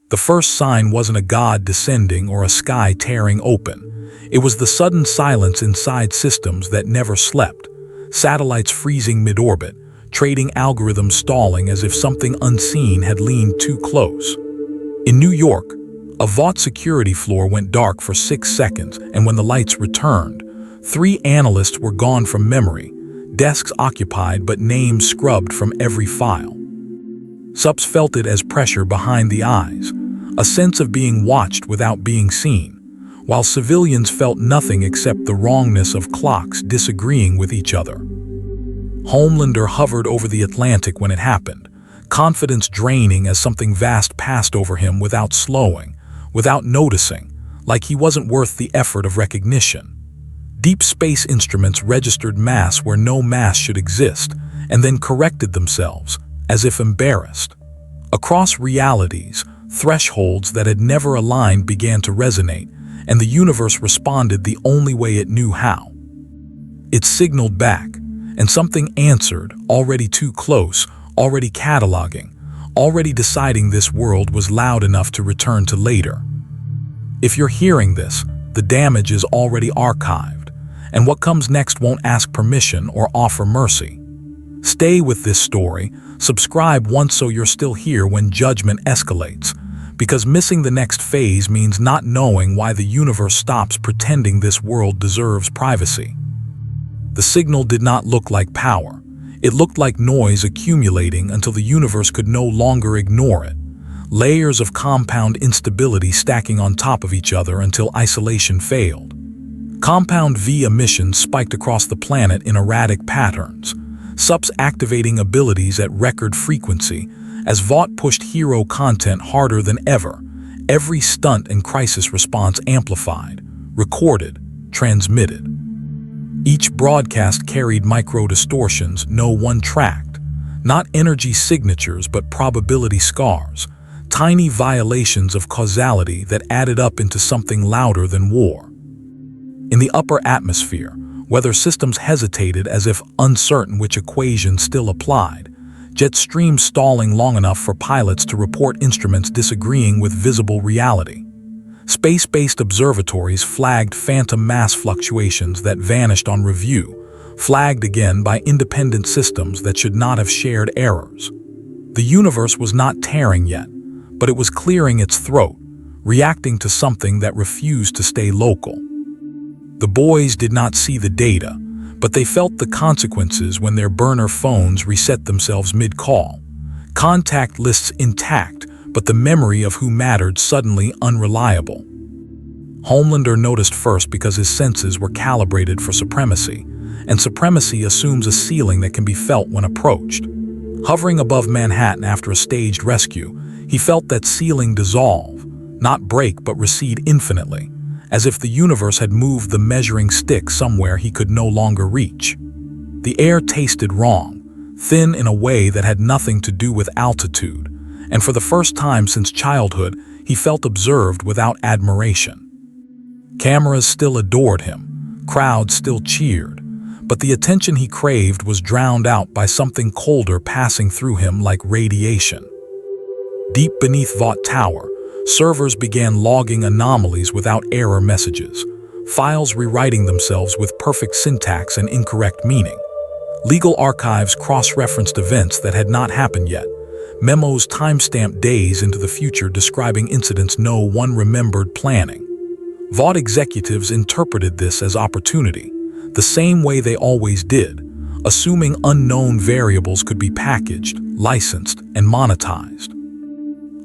The first sign wasn't a god descending or a sky tearing open. It was the sudden silence inside systems that never slept, satellites freezing mid-orbit, trading algorithms stalling as if something unseen had leaned too close. In New York, a Vought security floor went dark for 6 seconds, and when the lights returned, 3 analysts were gone from memory, desks occupied but names scrubbed from every file. Sups felt it as pressure behind the eyes, a sense of being watched without being seen, while civilians felt nothing except the wrongness of clocks disagreeing with each other. Homelander hovered over the Atlantic when it happened, confidence draining as something vast passed over him without slowing, without noticing, like he wasn't worth the effort of recognition. Deep space instruments registered mass where no mass should exist, and then corrected themselves, as if embarrassed. Across realities, thresholds that had never aligned began to resonate, and the universe responded the only way it knew how. It signaled back, and something answered, already too close, already cataloging, already deciding this world was loud enough to return to later. If you're hearing this, the damage is already archived, and what comes next won't ask permission or offer mercy. Stay with this story, subscribe once so you're still here when judgment escalates, because missing the next phase means not knowing why the universe stops pretending this world deserves privacy. The signal did not look like power. It looked like noise accumulating until the universe could no longer ignore it. Layers of compound instability stacking on top of each other until isolation failed. Compound V emissions spiked across the planet in erratic patterns, Sups activating abilities at record frequency as Vought pushed hero content harder than ever, every stunt and crisis response amplified, recorded, transmitted. Each broadcast carried micro-distortions no one tracked, not energy signatures but probability scars, tiny violations of causality that added up into something louder than war. In the upper atmosphere, weather systems hesitated as if uncertain which equation still applied, jet streams stalling long enough for pilots to report instruments disagreeing with visible reality. Space-based observatories flagged phantom mass fluctuations that vanished on review, flagged again by independent systems that should not have shared errors. The universe was not tearing yet, but it was clearing its throat, reacting to something that refused to stay local. The boys did not see the data, but they felt the consequences when their burner phones reset themselves mid-call. Contact lists intact, but the memory of who mattered suddenly unreliable. Homelander noticed first because his senses were calibrated for supremacy, and supremacy assumes a ceiling that can be felt when approached. Hovering above Manhattan after a staged rescue, he felt that ceiling dissolve, not break but recede infinitely, as if the universe had moved the measuring stick somewhere he could no longer reach. The air tasted wrong, thin in a way that had nothing to do with altitude, and for the first time since childhood, he felt observed without admiration. Cameras still adored him, crowds still cheered, but the attention he craved was drowned out by something colder passing through him like radiation. Deep beneath Vought Tower, servers began logging anomalies without error messages, files rewriting themselves with perfect syntax and incorrect meaning. Legal archives cross-referenced events that had not happened yet, memos timestamped days into the future describing incidents no one remembered planning. Vought executives interpreted this as opportunity, the same way they always did, assuming unknown variables could be packaged, licensed, and monetized.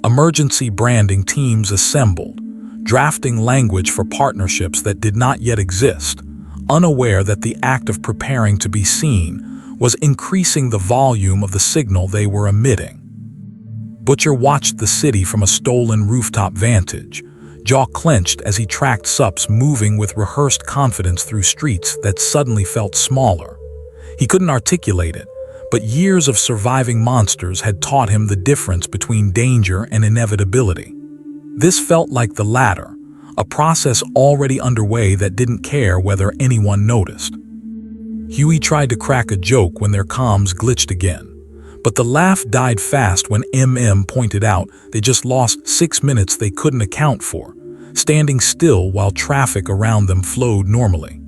Emergency branding teams assembled, drafting language for partnerships that did not yet exist, unaware that the act of preparing to be seen was increasing the volume of the signal they were emitting. Butcher watched the city from a stolen rooftop vantage, jaw clenched as he tracked Sups moving with rehearsed confidence through streets that suddenly felt smaller. He couldn't articulate it, but years of surviving monsters had taught him the difference between danger and inevitability. This felt like the latter, a process already underway that didn't care whether anyone noticed. Huey tried to crack a joke when their comms glitched again, But the laugh died fast when MM pointed out they just lost 6 minutes they couldn't account for, standing still while traffic around them flowed normally.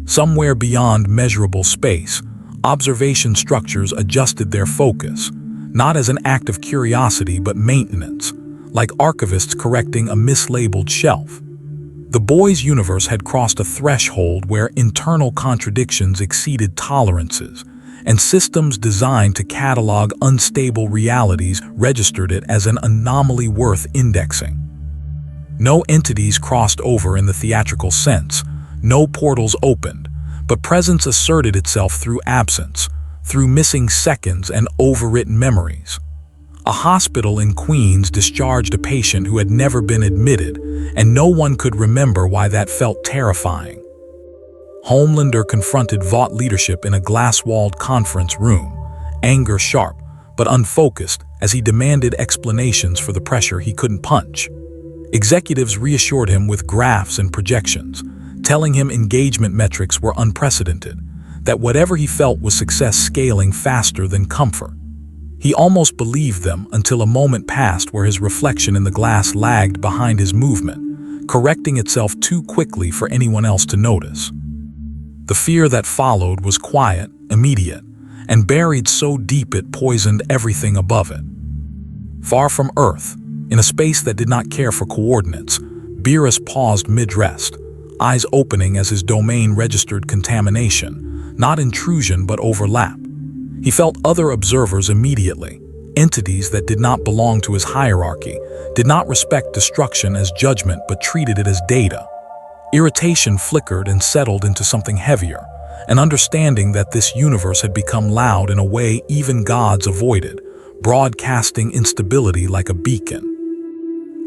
Somewhere beyond measurable space, observation structures adjusted their focus, not as an act of curiosity but maintenance, like archivists correcting a mislabeled shelf. The boys' universe had crossed a threshold where internal contradictions exceeded tolerances, and systems designed to catalog unstable realities registered it as an anomaly worth indexing. No entities crossed over in the theatrical sense, no portals opened, but presence asserted itself through absence, through missing seconds and overwritten memories. A hospital in Queens discharged a patient who had never been admitted, and no one could remember why that felt terrifying. Homelander confronted Vought leadership in a glass-walled conference room, anger sharp but unfocused as he demanded explanations for the pressure he couldn't punch. Executives reassured him with graphs and projections, telling him engagement metrics were unprecedented, that whatever he felt was success scaling faster than comfort. He almost believed them until a moment passed where his reflection in the glass lagged behind his movement, correcting itself too quickly for anyone else to notice. The fear that followed was quiet, immediate, and buried so deep it poisoned everything above it. Far from Earth, in a space that did not care for coordinates, Beerus paused mid-rest, eyes opening as his domain registered contamination, not intrusion but overlap. He felt other observers immediately, entities that did not belong to his hierarchy, did not respect destruction as judgment but treated it as data. Irritation flickered and settled into something heavier, an understanding that this universe had become loud in a way even gods avoided, broadcasting instability like a beacon.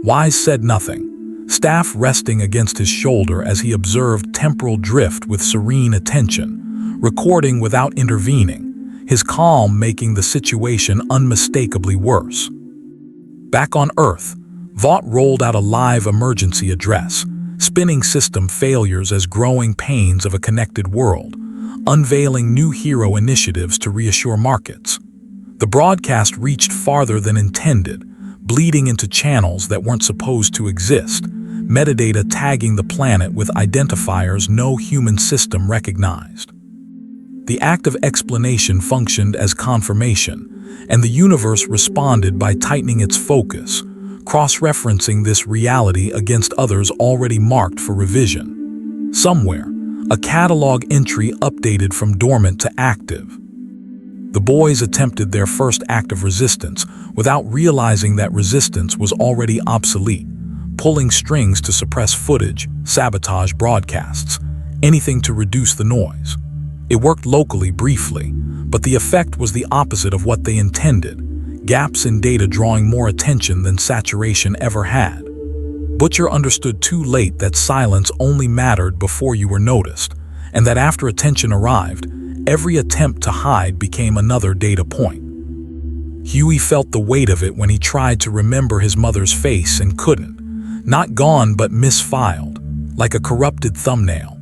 Wise said nothing, staff resting against his shoulder as he observed temporal drift with serene attention, recording without intervening, his calm making the situation unmistakably worse. Back on Earth, Vought rolled out a live emergency address, spinning system failures as growing pains of a connected world, unveiling new hero initiatives to reassure markets. The broadcast reached farther than intended, bleeding into channels that weren't supposed to exist, metadata tagging the planet with identifiers no human system recognized. The act of explanation functioned as confirmation, and the universe responded by tightening its focus, cross-referencing this reality against others already marked for revision. Somewhere, a catalog entry updated from dormant to active. The boys attempted their first act of resistance without realizing that resistance was already obsolete, pulling strings to suppress footage, sabotage broadcasts, anything to reduce the noise. It worked locally briefly, but the effect was the opposite of what they intended. Gaps in data drawing more attention than saturation ever had. Butcher understood too late that silence only mattered before you were noticed, and that after attention arrived, every attempt to hide became another data point. Huey felt the weight of it when he tried to remember his mother's face and couldn't. Not gone but misfiled, like a corrupted thumbnail.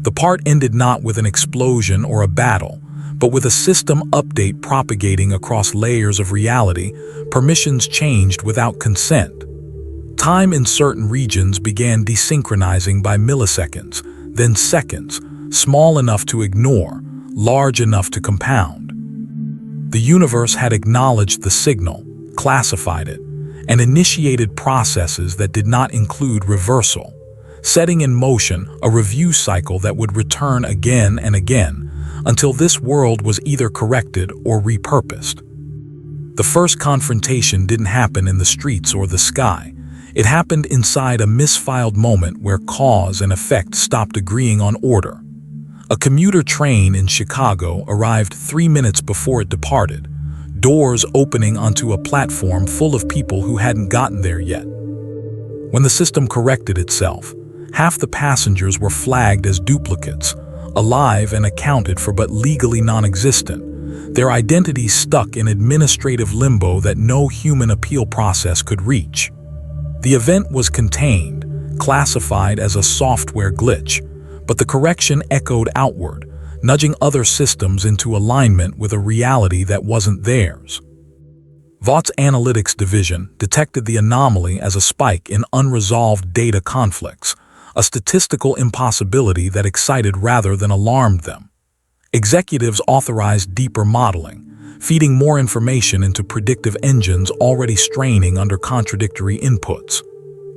The part ended not with an explosion or a battle, but with a system update propagating across layers of reality, permissions changed without consent. Time in certain regions began desynchronizing by milliseconds, then seconds, small enough to ignore, large enough to compound. The universe had acknowledged the signal, classified it, and initiated processes that did not include reversal, setting in motion a review cycle that would return again and again, until this world was either corrected or repurposed. The first confrontation didn't happen in the streets or the sky. It happened inside a misfiled moment where cause and effect stopped agreeing on order. A commuter train in Chicago arrived 3 minutes before it departed, doors opening onto a platform full of people who hadn't gotten there yet. When the system corrected itself, half the passengers were flagged as duplicates, alive and accounted for but legally non-existent, their identities stuck in administrative limbo that no human appeal process could reach. The event was contained, classified as a software glitch, but the correction echoed outward, nudging other systems into alignment with a reality that wasn't theirs. Vought's analytics division detected the anomaly as a spike in unresolved data conflicts, a statistical impossibility that excited rather than alarmed them. Executives authorized deeper modeling, feeding more information into predictive engines already straining under contradictory inputs.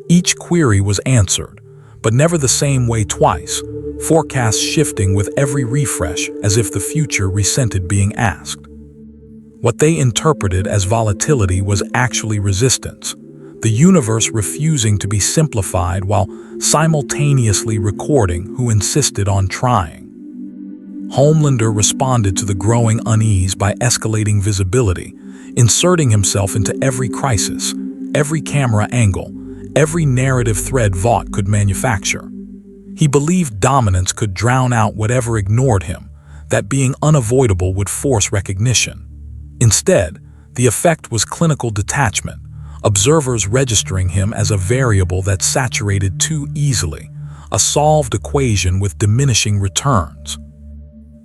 Each query was answered, but never the same way twice, forecasts shifting with every refresh as if the future resented being asked. What they interpreted as volatility was actually resistance, the universe refusing to be simplified while simultaneously recording who insisted on trying. Homelander responded to the growing unease by escalating visibility, inserting himself into every crisis, every camera angle, every narrative thread Vought could manufacture. He believed dominance could drown out whatever ignored him, that being unavoidable would force recognition. Instead, the effect was clinical detachment, observers registering him as a variable that saturated too easily, a solved equation with diminishing returns.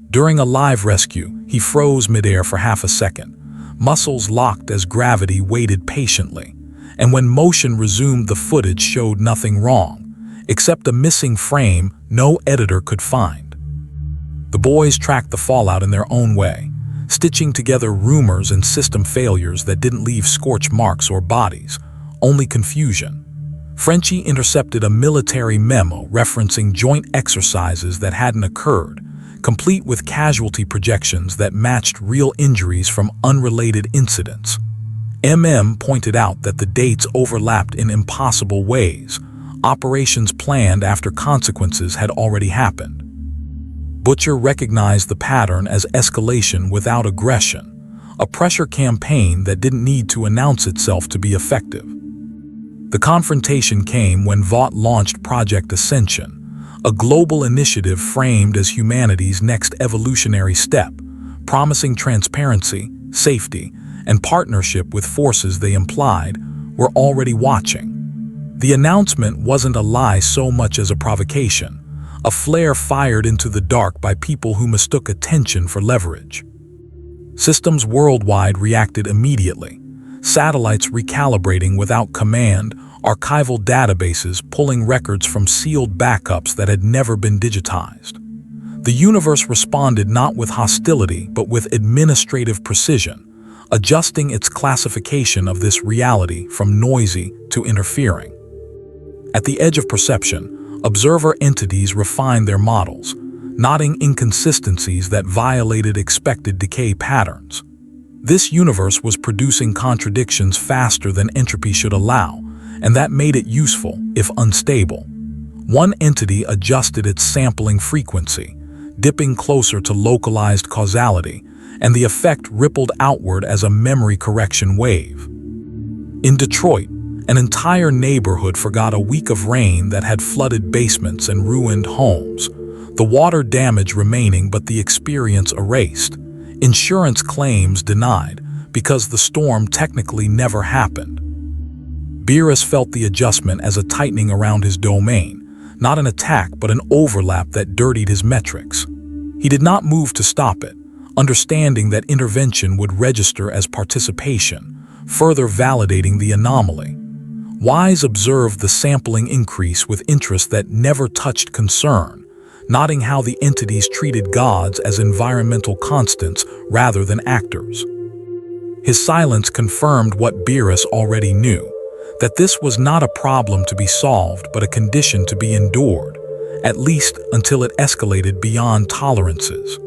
During a live rescue, he froze midair for half a second, muscles locked as gravity waited patiently, and when motion resumed, the footage showed nothing wrong, except a missing frame no editor could find. The boys tracked the fallout in their own way, stitching together rumors and system failures that didn't leave scorch marks or bodies, only confusion. Frenchie intercepted a military memo referencing joint exercises that hadn't occurred, complete with casualty projections that matched real injuries from unrelated incidents. Pointed out that the dates overlapped in impossible ways, operations planned after consequences had already happened. Butcher recognized the pattern as escalation without aggression, a pressure campaign that didn't need to announce itself to be effective. The confrontation came when Vought launched Project Ascension, a global initiative framed as humanity's next evolutionary step, promising transparency, safety, and partnership with forces they implied were already watching. The announcement wasn't a lie so much as a provocation, a flare fired into the dark by people who mistook attention for leverage. Systems worldwide reacted immediately, satellites recalibrating without command, archival databases pulling records from sealed backups that had never been digitized. The universe responded not with hostility but with administrative precision, adjusting its classification of this reality from noisy to interfering. At the edge of perception, observer entities refined their models, noting inconsistencies that violated expected decay patterns. This universe was producing contradictions faster than entropy should allow, and that made it useful, if unstable. One entity adjusted its sampling frequency, dipping closer to localized causality, and the effect rippled outward as a memory correction wave. In Detroit, an entire neighborhood forgot a week of rain that had flooded basements and ruined homes, the water damage remaining but the experience erased. Insurance claims denied because the storm technically never happened. Beerus felt the adjustment as a tightening around his domain, not an attack but an overlap that dirtied his metrics. He did not move to stop it, understanding that intervention would register as participation, further validating the anomaly. Wise observed the sampling increase with interest that never touched concern, noting how the entities treated gods as environmental constants rather than actors. His silence confirmed what Beerus already knew, that this was not a problem to be solved but a condition to be endured, at least until it escalated beyond tolerances.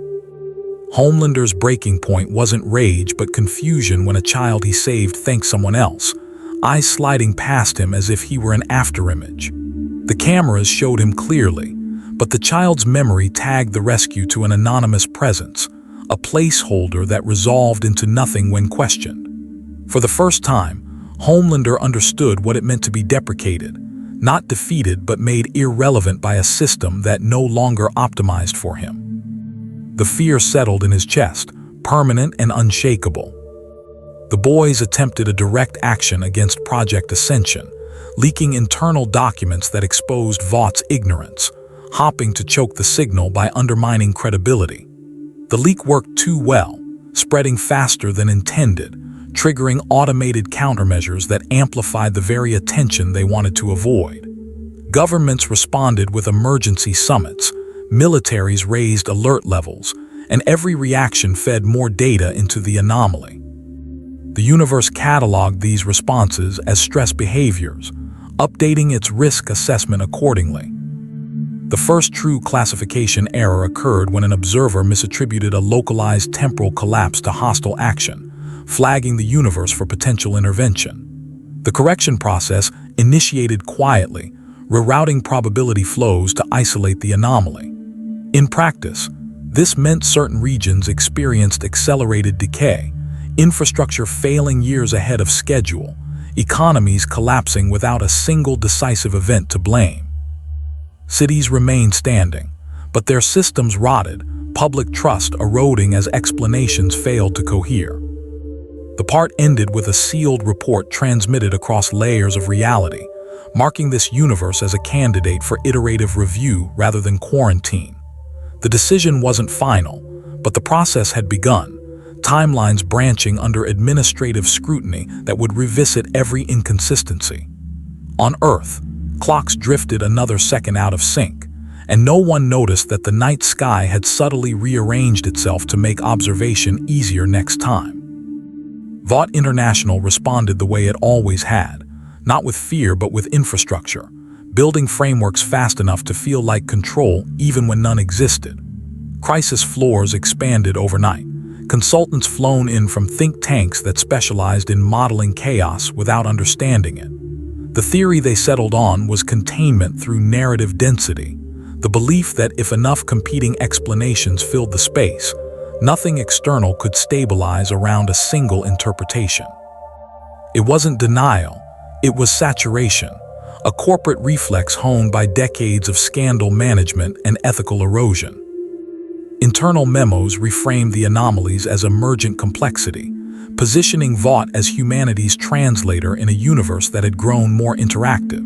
Homelander's breaking point wasn't rage but confusion when a child he saved thanked someone else, eyes sliding past him as if he were an afterimage. The cameras showed him clearly, but the child's memory tagged the rescue to an anonymous presence, a placeholder that resolved into nothing when questioned. For the first time, Homelander understood what it meant to be deprecated, not defeated but made irrelevant by a system that no longer optimized for him. The fear settled in his chest, permanent and unshakable. The boys attempted a direct action against Project Ascension, leaking internal documents that exposed Vought's ignorance, hopping to choke the signal by undermining credibility. The leak worked too well, spreading faster than intended, triggering automated countermeasures that amplified the very attention they wanted to avoid. Governments responded with emergency summits, militaries raised alert levels, and every reaction fed more data into the anomaly. The universe cataloged these responses as stress behaviors, updating its risk assessment accordingly. The first true classification error occurred when an observer misattributed a localized temporal collapse to hostile action, flagging the universe for potential intervention. The correction process initiated quietly, rerouting probability flows to isolate the anomaly. In practice, this meant certain regions experienced accelerated decay, infrastructure failing years ahead of schedule, economies collapsing without a single decisive event to blame. Cities remained standing, but their systems rotted, public trust eroding as explanations failed to cohere. The part ended with a sealed report transmitted across layers of reality, marking this universe as a candidate for iterative review rather than quarantine. The decision wasn't final, but the process had begun, timelines branching under administrative scrutiny that would revisit every inconsistency. On Earth, clocks drifted another second out of sync, and no one noticed that the night sky had subtly rearranged itself to make observation easier next time. Vought International responded the way it always had, not with fear but with infrastructure, building frameworks fast enough to feel like control even when none existed. Crisis floors expanded overnight, consultants flown in from think tanks that specialized in modeling chaos without understanding it. The theory they settled on was containment through narrative density, the belief that if enough competing explanations filled the space, nothing external could stabilize around a single interpretation. It wasn't denial, it was saturation, a corporate reflex honed by decades of scandal management and ethical erosion. Internal memos reframed the anomalies as emergent complexity, positioning Vought as humanity's translator in a universe that had grown more interactive.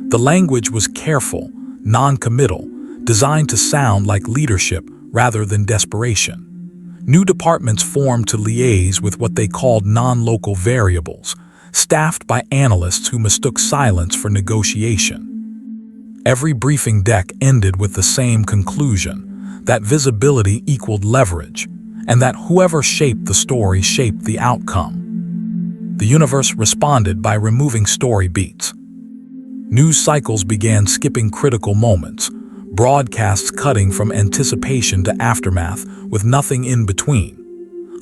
The language was careful, non-committal, designed to sound like leadership rather than desperation. New departments formed to liaise with what they called non-local variables, staffed by analysts who mistook silence for negotiation. Every briefing deck ended with the same conclusion, that visibility equaled leverage, and that whoever shaped the story shaped the outcome. The universe responded by removing story beats. News cycles began skipping critical moments, broadcasts cutting from anticipation to aftermath with nothing in between.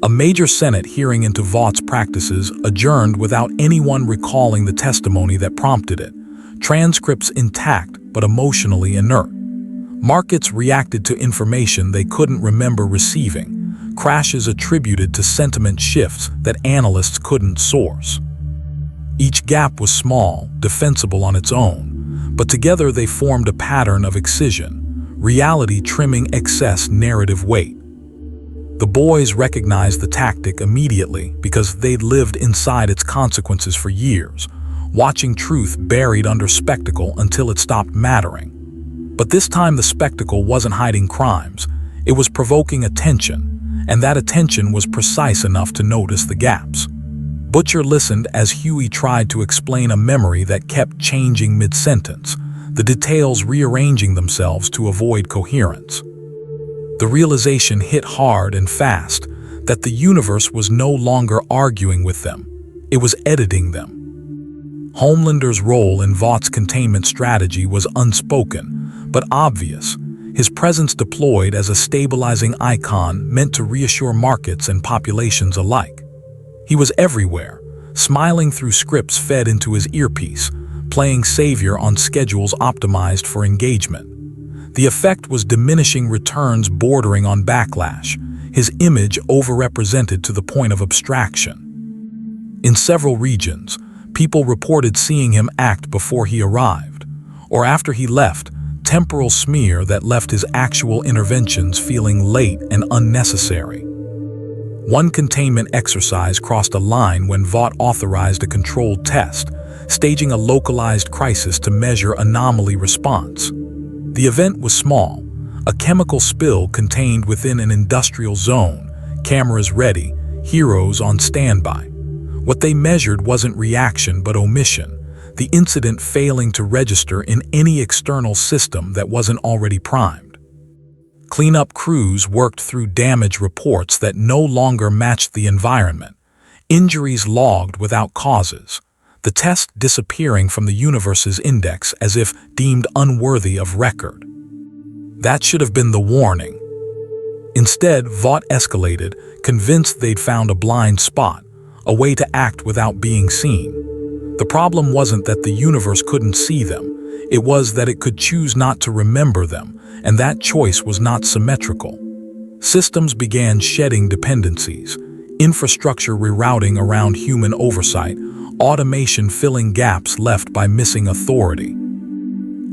A major Senate hearing into Vought's practices adjourned without anyone recalling the testimony that prompted it, transcripts intact but emotionally inert. Markets reacted to information they couldn't remember receiving, crashes attributed to sentiment shifts that analysts couldn't source. Each gap was small, defensible on its own, but together they formed a pattern of excision, reality trimming excess narrative weight. The boys recognized the tactic immediately because they'd lived inside its consequences for years, watching truth buried under spectacle until it stopped mattering. But this time the spectacle wasn't hiding crimes, it was provoking attention, and that attention was precise enough to notice the gaps. Butcher listened as Huey tried to explain a memory that kept changing mid-sentence, the details rearranging themselves to avoid coherence. The realization hit hard and fast that the universe was no longer arguing with them, it was editing them. Homelander's role in Vought's containment strategy was unspoken, but obvious, his presence deployed as a stabilizing icon meant to reassure markets and populations alike. He was everywhere, smiling through scripts fed into his earpiece, playing savior on schedules optimized for engagement. The effect was diminishing returns bordering on backlash, his image overrepresented to the point of abstraction. In several regions, people reported seeing him act before he arrived, or after he left, temporal smear that left his actual interventions feeling late and unnecessary. One containment exercise crossed a line when Vought authorized a controlled test, staging a localized crisis to measure anomaly response. The event was small, a chemical spill contained within an industrial zone, cameras ready, heroes on standby. What they measured wasn't reaction but omission, the incident failing to register in any external system that wasn't already primed. Cleanup crews worked through damage reports that no longer matched the environment, injuries logged without causes, the test disappearing from the universe's index as if deemed unworthy of record. That should have been the warning. Instead, Vought escalated, convinced they'd found a blind spot, a way to act without being seen. The problem wasn't that the universe couldn't see them, it was that it could choose not to remember them, and that choice was not symmetrical. Systems began shedding dependencies, infrastructure rerouting around human oversight, automation filling gaps left by missing authority.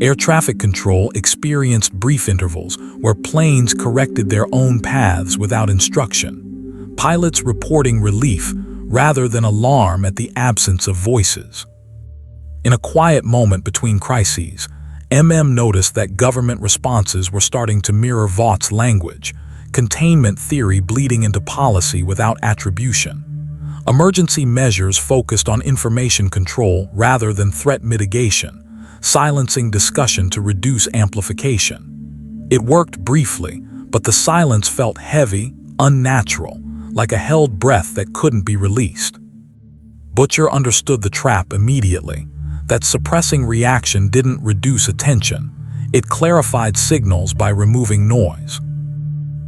Air traffic control experienced brief intervals where planes corrected their own paths without instruction, pilots reporting relief rather than alarm at the absence of voices. In a quiet moment between crises, noticed that government responses were starting to mirror Vought's language, containment theory bleeding into policy without attribution. Emergency measures focused on information control rather than threat mitigation, silencing discussion to reduce amplification. It worked briefly, but the silence felt heavy, unnatural, like a held breath that couldn't be released. Butcher understood the trap immediately, that suppressing reaction didn't reduce attention, it clarified signals by removing noise.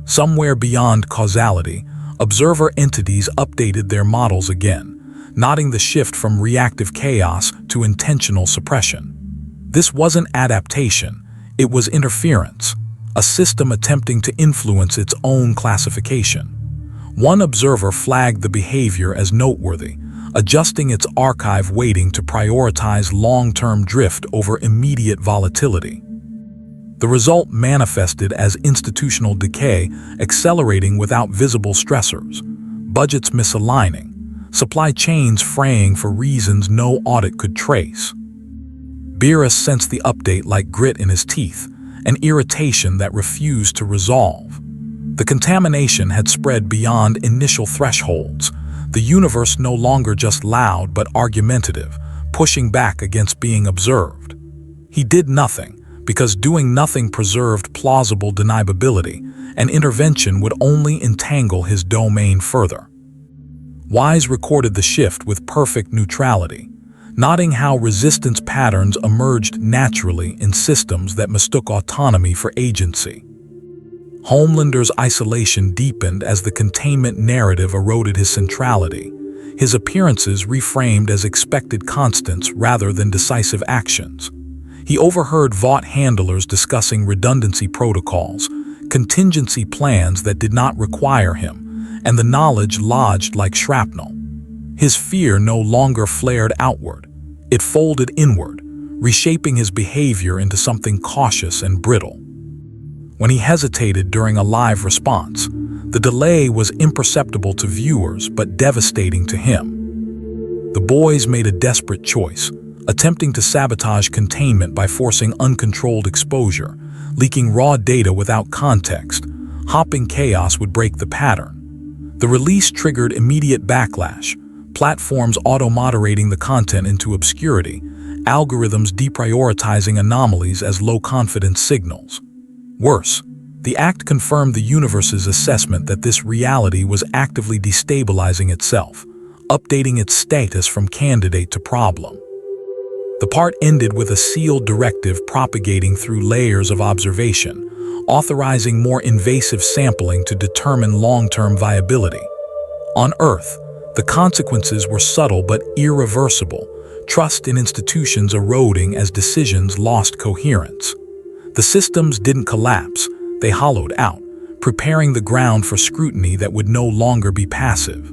Somewhere beyond causality, observer entities updated their models again, nodding the shift from reactive chaos to intentional suppression. This wasn't adaptation, it was interference, a system attempting to influence its own classification. One observer flagged the behavior as noteworthy, adjusting its archive weighting to prioritize long-term drift over immediate volatility. The result manifested as institutional decay, accelerating without visible stressors, budgets misaligning, supply chains fraying for reasons no audit could trace. Beerus sensed the update like grit in his teeth, an irritation that refused to resolve. The contamination had spread beyond initial thresholds, the universe no longer just loud but argumentative, pushing back against being observed. He did nothing, because doing nothing preserved plausible deniability, and intervention would only entangle his domain further. Wise recorded the shift with perfect neutrality, noting how resistance patterns emerged naturally in systems that mistook autonomy for agency. Homelander's isolation deepened as the containment narrative eroded his centrality, his appearances reframed as expected constants rather than decisive actions. He overheard Vought handlers discussing redundancy protocols, contingency plans that did not require him, and the knowledge lodged like shrapnel. His fear no longer flared outward, it folded inward, reshaping his behavior into something cautious and brittle. When he hesitated during a live response, the delay was imperceptible to viewers but devastating to him. The boys made a desperate choice, attempting to sabotage containment by forcing uncontrolled exposure, leaking raw data without context. Hopping chaos would break the pattern. The release triggered immediate backlash, platforms auto-moderating the content into obscurity, algorithms deprioritizing anomalies as low-confidence signals. Worse, the act confirmed the universe's assessment that this reality was actively destabilizing itself, updating its status from candidate to problem. The part ended with a sealed directive propagating through layers of observation, authorizing more invasive sampling to determine long-term viability. On Earth, the consequences were subtle but irreversible, trust in institutions eroding as decisions lost coherence. The systems didn't collapse, they hollowed out, preparing the ground for scrutiny that would no longer be passive.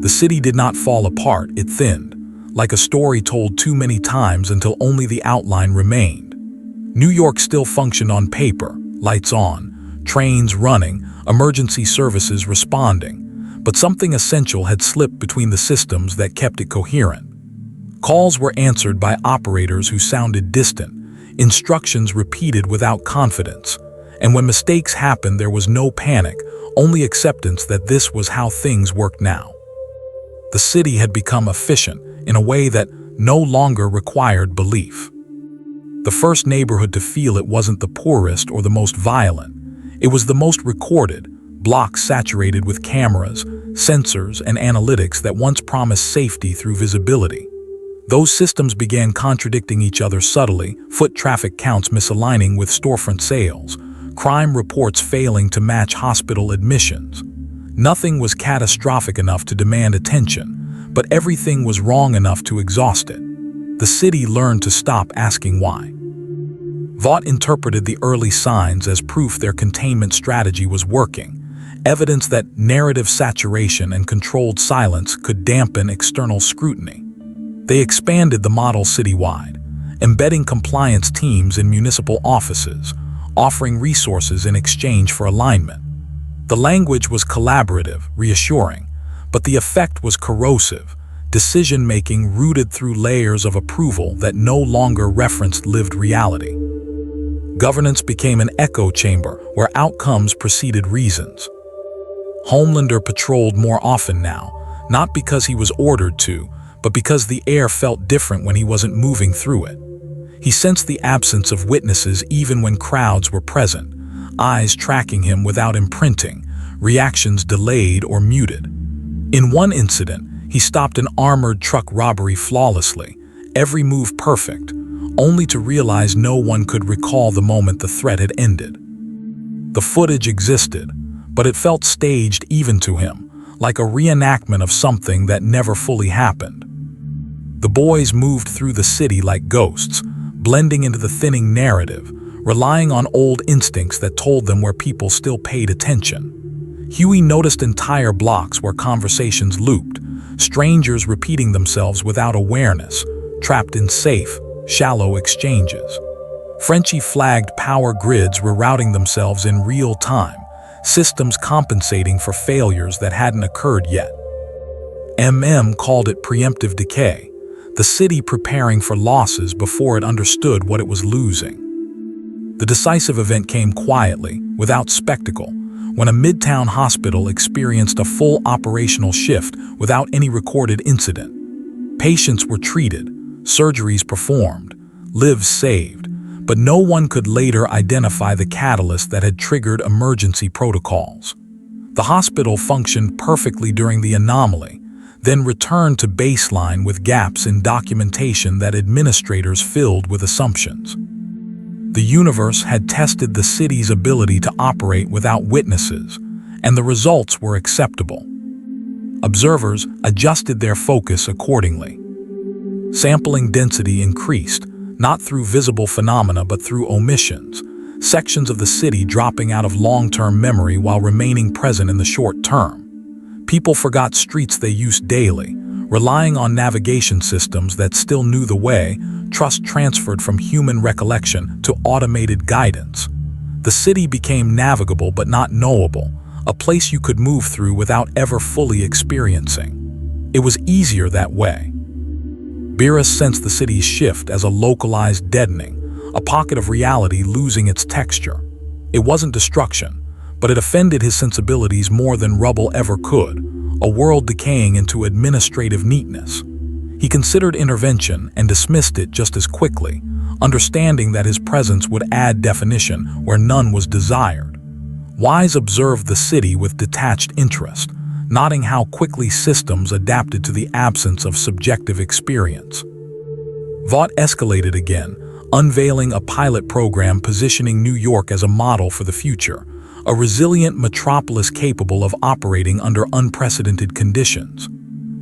The city did not fall apart, it thinned, like a story told too many times until only the outline remained. New York still functioned on paper, lights on, trains running, emergency services responding, but something essential had slipped between the systems that kept it coherent. Calls were answered by operators who sounded distant, instructions repeated without confidence. And when mistakes happened, there was no panic, only acceptance that this was how things worked now. The city had become efficient in a way that no longer required belief. The first neighborhood to feel it wasn't the poorest or the most violent. It was the most recorded, blocks saturated with cameras, sensors, and analytics that once promised safety through visibility. Those systems began contradicting each other subtly, foot traffic counts misaligning with storefront sales, crime reports failing to match hospital admissions. Nothing was catastrophic enough to demand attention, but everything was wrong enough to exhaust it. The city learned to stop asking why. Vought interpreted the early signs as proof their containment strategy was working, evidence that narrative saturation and controlled silence could dampen external scrutiny. They expanded the model citywide, embedding compliance teams in municipal offices, offering resources in exchange for alignment. The language was collaborative, reassuring, but the effect was corrosive, decision-making rooted through layers of approval that no longer referenced lived reality. Governance became an echo chamber where outcomes preceded reasons. Homelander patrolled more often now, not because he was ordered to, but because the air felt different when he wasn't moving through it. He sensed the absence of witnesses even when crowds were present, eyes tracking him without imprinting, reactions delayed or muted. In one incident, he stopped an armored truck robbery flawlessly, every move perfect, only to realize no one could recall the moment the threat had ended. The footage existed, but it felt staged even to him, like a reenactment of something that never fully happened. The boys moved through the city like ghosts, blending into the thinning narrative, relying on old instincts that told them where people still paid attention. Huey noticed entire blocks where conversations looped, strangers repeating themselves without awareness, trapped in safe, shallow exchanges. Frenchie flagged power grids rerouting themselves in real time, systems compensating for failures that hadn't occurred yet. Called it preemptive decay, the city preparing for losses before it understood what it was losing. The decisive event came quietly, without spectacle, when a midtown hospital experienced a full operational shift without any recorded incident. Patients were treated, surgeries performed, lives saved, but no one could later identify the catalyst that had triggered emergency protocols. The hospital functioned perfectly during the anomaly, then returned to baseline with gaps in documentation that administrators filled with assumptions. The universe had tested the city's ability to operate without witnesses, and the results were acceptable. Observers adjusted their focus accordingly. Sampling density increased, not through visible phenomena but through omissions, sections of the city dropping out of long-term memory while remaining present in the short term. People forgot streets they used daily, relying on navigation systems that still knew the way. Trust transferred from human recollection to automated guidance. The city became navigable but not knowable, a place you could move through without ever fully experiencing. It was easier that way. Beerus sensed the city's shift as a localized deadening, a pocket of reality losing its texture. It wasn't destruction, but it offended his sensibilities more than rubble ever could, a world decaying into administrative neatness. He considered intervention and dismissed it just as quickly, understanding that his presence would add definition where none was desired. Wise observed the city with detached interest, noting how quickly systems adapted to the absence of subjective experience. Vought escalated again, unveiling a pilot program positioning New York as a model for the future, a resilient metropolis capable of operating under unprecedented conditions.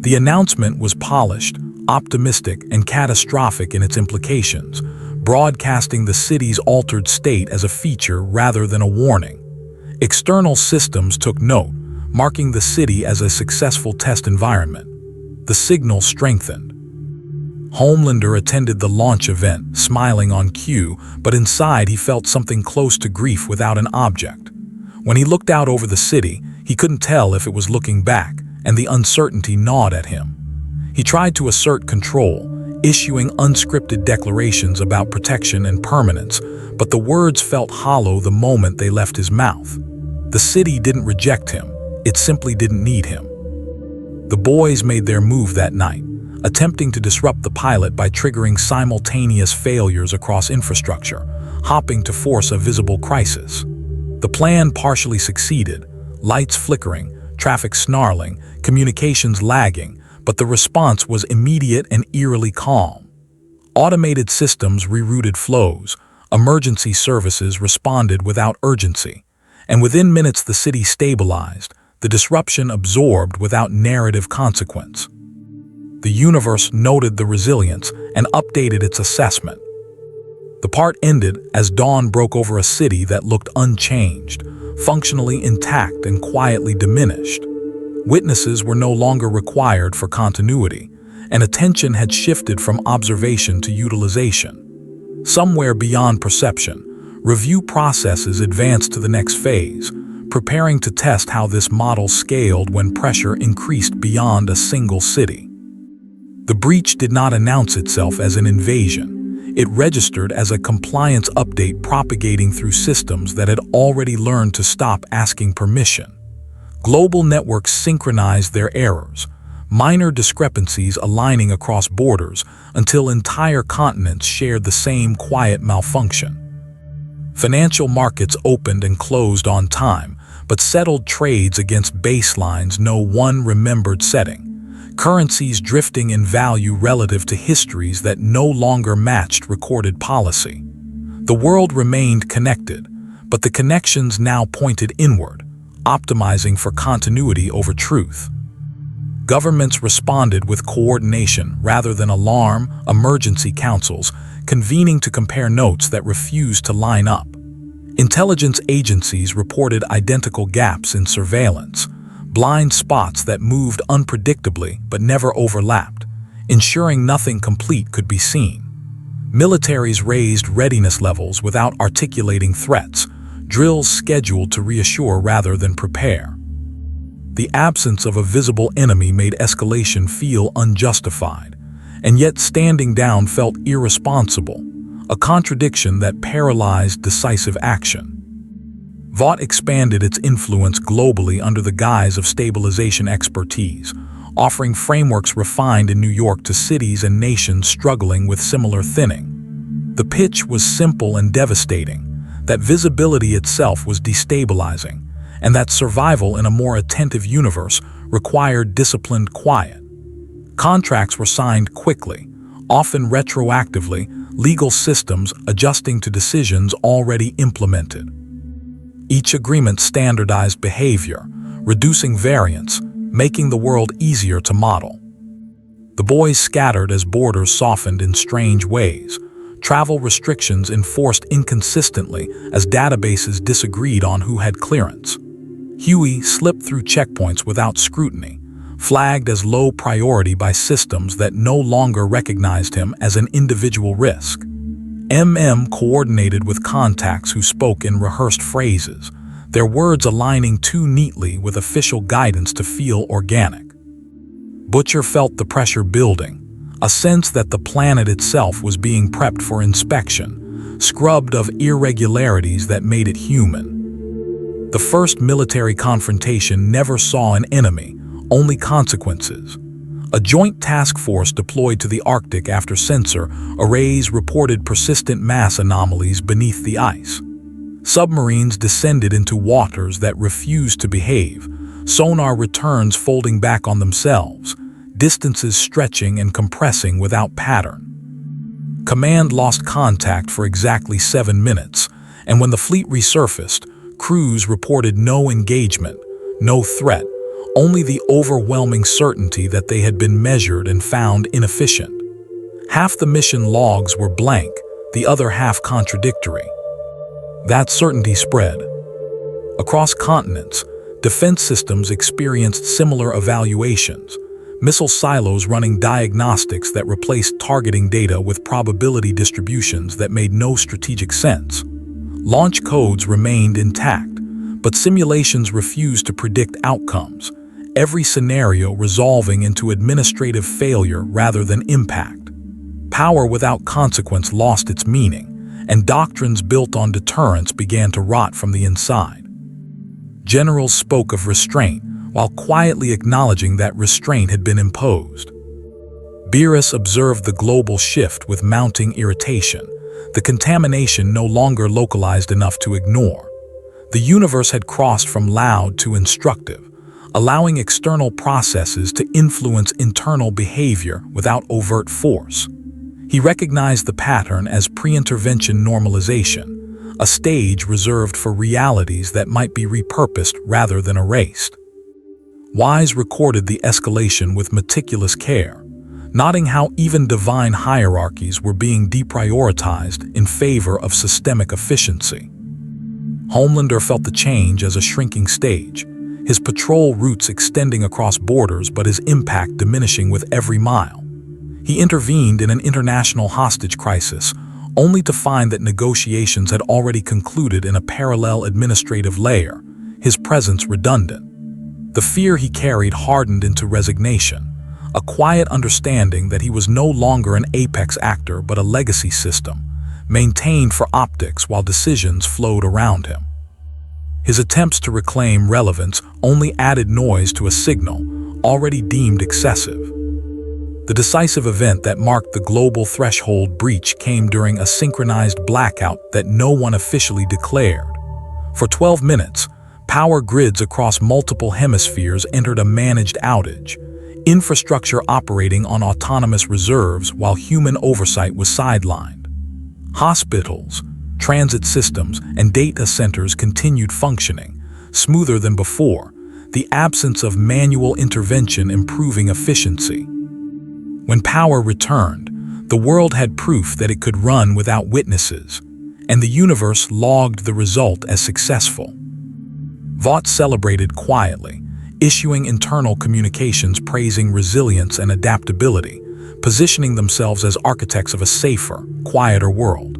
The announcement was polished, optimistic, and catastrophic in its implications, broadcasting the city's altered state as a feature rather than a warning. External systems took note, marking the city as a successful test environment. The signal strengthened. Homelander attended the launch event, smiling on cue, but inside he felt something close to grief without an object. When he looked out over the city, he couldn't tell if it was looking back, and the uncertainty gnawed at him. He tried to assert control, issuing unscripted declarations about protection and permanence, but the words felt hollow the moment they left his mouth. The city didn't reject him, it simply didn't need him. The boys made their move that night, attempting to disrupt the pilot by triggering simultaneous failures across infrastructure, hopping to force a visible crisis. The plan partially succeeded, lights flickering, traffic snarling, communications lagging, but the response was immediate and eerily calm. Automated systems rerouted flows, emergency services responded without urgency, and within minutes the city stabilized, the disruption absorbed without narrative consequence. The universe noted the resilience and updated its assessment. The part ended as dawn broke over a city that looked unchanged, functionally intact and quietly diminished. Witnesses were no longer required for continuity, and attention had shifted from observation to utilization. Somewhere beyond perception, review processes advanced to the next phase, preparing to test how this model scaled when pressure increased beyond a single city. The breach did not announce itself as an invasion. It registered as a compliance update propagating through systems that had already learned to stop asking permission. Global networks synchronized their errors, minor discrepancies aligning across borders until entire continents shared the same quiet malfunction. Financial markets opened and closed on time, but settled trades against baselines no one remembered setting. Currencies drifting in value relative to histories that no longer matched recorded policy. The world remained connected, but the connections now pointed inward, optimizing for continuity over truth. Governments responded with coordination rather than alarm, emergency councils, convening to compare notes that refused to line up. Intelligence agencies reported identical gaps in surveillance, blind spots that moved unpredictably but never overlapped, ensuring nothing complete could be seen. Militaries raised readiness levels without articulating threats, drills scheduled to reassure rather than prepare. The absence of a visible enemy made escalation feel unjustified, and yet standing down felt irresponsible, a contradiction that paralyzed decisive action. Vought expanded its influence globally under the guise of stabilization expertise, offering frameworks refined in New York to cities and nations struggling with similar thinning. The pitch was simple and devastating, that visibility itself was destabilizing, and that survival in a more attentive universe required disciplined quiet. Contracts were signed quickly, often retroactively, legal systems adjusting to decisions already implemented. Each agreement standardized behavior, reducing variance, making the world easier to model. The boys scattered as borders softened in strange ways, travel restrictions enforced inconsistently as databases disagreed on who had clearance. Huey slipped through checkpoints without scrutiny, flagged as low priority by systems that no longer recognized him as an individual risk. Coordinated with contacts who spoke in rehearsed phrases, their words aligning too neatly with official guidance to feel organic. Butcher felt the pressure building, a sense that the planet itself was being prepped for inspection, scrubbed of irregularities that made it human. The first military confrontation never saw an enemy, only consequences. A joint task force deployed to the Arctic after sensor arrays reported persistent mass anomalies beneath the ice. Submarines descended into waters that refused to behave, sonar returns folding back on themselves, distances stretching and compressing without pattern. Command lost contact for exactly 7 minutes, and when the fleet resurfaced, crews reported no engagement, no threat, only the overwhelming certainty that they had been measured and found inefficient. Half the mission logs were blank, the other half contradictory. That certainty spread. Across continents, defense systems experienced similar evaluations, missile silos running diagnostics that replaced targeting data with probability distributions that made no strategic sense. Launch codes remained intact, but simulations refused to predict outcomes, every scenario resolving into administrative failure rather than impact. Power without consequence lost its meaning, and doctrines built on deterrence began to rot from the inside. Generals spoke of restraint, while quietly acknowledging that restraint had been imposed. Beerus observed the global shift with mounting irritation, the contamination no longer localized enough to ignore. The universe had crossed from loud to instructive, allowing external processes to influence internal behavior without overt force. He recognized the pattern as pre-intervention normalization, a stage reserved for realities that might be repurposed rather than erased. Wise recorded the escalation with meticulous care, noting how even divine hierarchies were being deprioritized in favor of systemic efficiency. Homelander felt the change as a shrinking stage, his patrol routes extending across borders but his impact diminishing with every mile. He intervened in an international hostage crisis, only to find that negotiations had already concluded in a parallel administrative layer, his presence redundant. The fear he carried hardened into resignation, a quiet understanding that he was no longer an apex actor but a legacy system, maintained for optics while decisions flowed around him. His attempts to reclaim relevance only added noise to a signal already deemed excessive. The decisive event that marked the global threshold breach came during a synchronized blackout that no one officially declared. For 12 minutes, power grids across multiple hemispheres entered a managed outage, infrastructure operating on autonomous reserves while human oversight was sidelined. Hospitals, transit systems, and data centers continued functioning, smoother than before, the absence of manual intervention improving efficiency. When power returned, the world had proof that it could run without witnesses, and the universe logged the result as successful. Vought celebrated quietly, issuing internal communications praising resilience and adaptability, positioning themselves as architects of a safer, quieter world.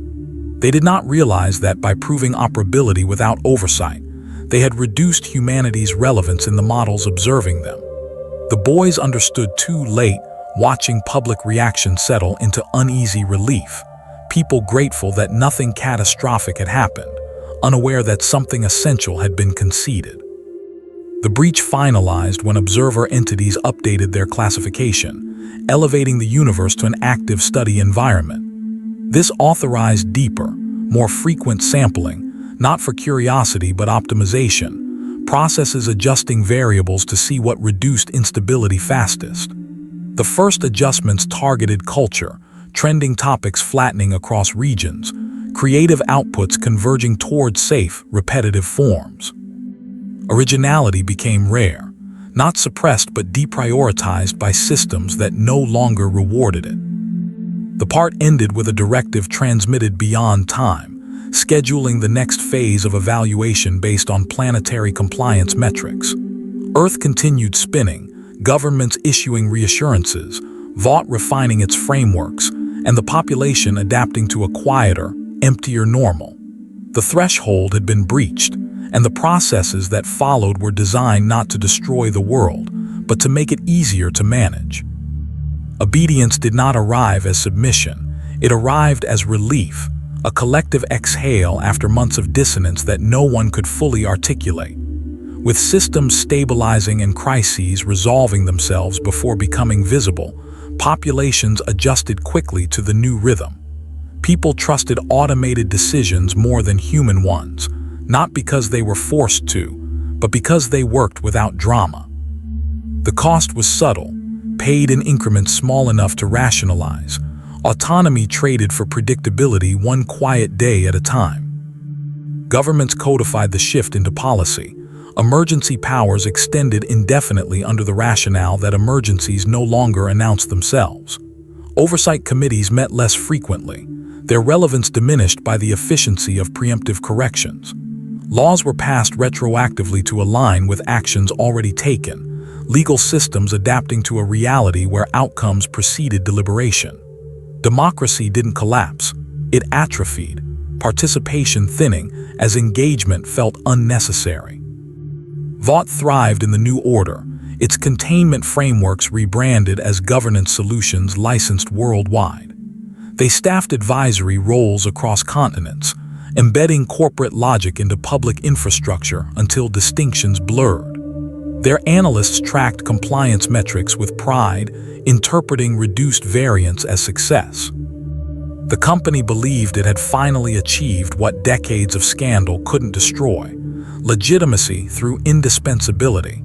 They did not realize that by proving operability without oversight, they had reduced humanity's relevance in the models observing them. The boys understood too late, watching public reaction settle into uneasy relief, people grateful that nothing catastrophic had happened, unaware that something essential had been conceded. The breach finalized when observer entities updated their classification, elevating the universe to an active study environment. This authorized deeper, more frequent sampling, not for curiosity but optimization, processes adjusting variables to see what reduced instability fastest. The first adjustments targeted culture, trending topics flattening across regions, creative outputs converging toward safe, repetitive forms. Originality became rare, not suppressed but deprioritized by systems that no longer rewarded it. The part ended with a directive transmitted beyond time, scheduling the next phase of evaluation based on planetary compliance metrics. Earth continued spinning, governments issuing reassurances, Vought refining its frameworks, and the population adapting to a quieter, emptier normal. The threshold had been breached, and the processes that followed were designed not to destroy the world, but to make it easier to manage. Obedience did not arrive as submission, it arrived as relief, a collective exhale after months of dissonance that no one could fully articulate. With systems stabilizing and crises resolving themselves before becoming visible, populations adjusted quickly to the new rhythm. People trusted automated decisions more than human ones, not because they were forced to, but because they worked without drama. The cost was subtle, paid in increments small enough to rationalize. Autonomy traded for predictability one quiet day at a time. Governments codified the shift into policy. Emergency powers extended indefinitely under the rationale that emergencies no longer announced themselves. Oversight committees met less frequently, their relevance diminished by the efficiency of preemptive corrections. Laws were passed retroactively to align with actions already taken, legal systems adapting to a reality where outcomes preceded deliberation. Democracy didn't collapse, it atrophied, participation thinning as engagement felt unnecessary. Vought thrived in the new order, its containment frameworks rebranded as governance solutions licensed worldwide. They staffed advisory roles across continents, embedding corporate logic into public infrastructure until distinctions blurred. Their analysts tracked compliance metrics with pride, interpreting reduced variance as success. The company believed it had finally achieved what decades of scandal couldn't destroy: legitimacy through indispensability,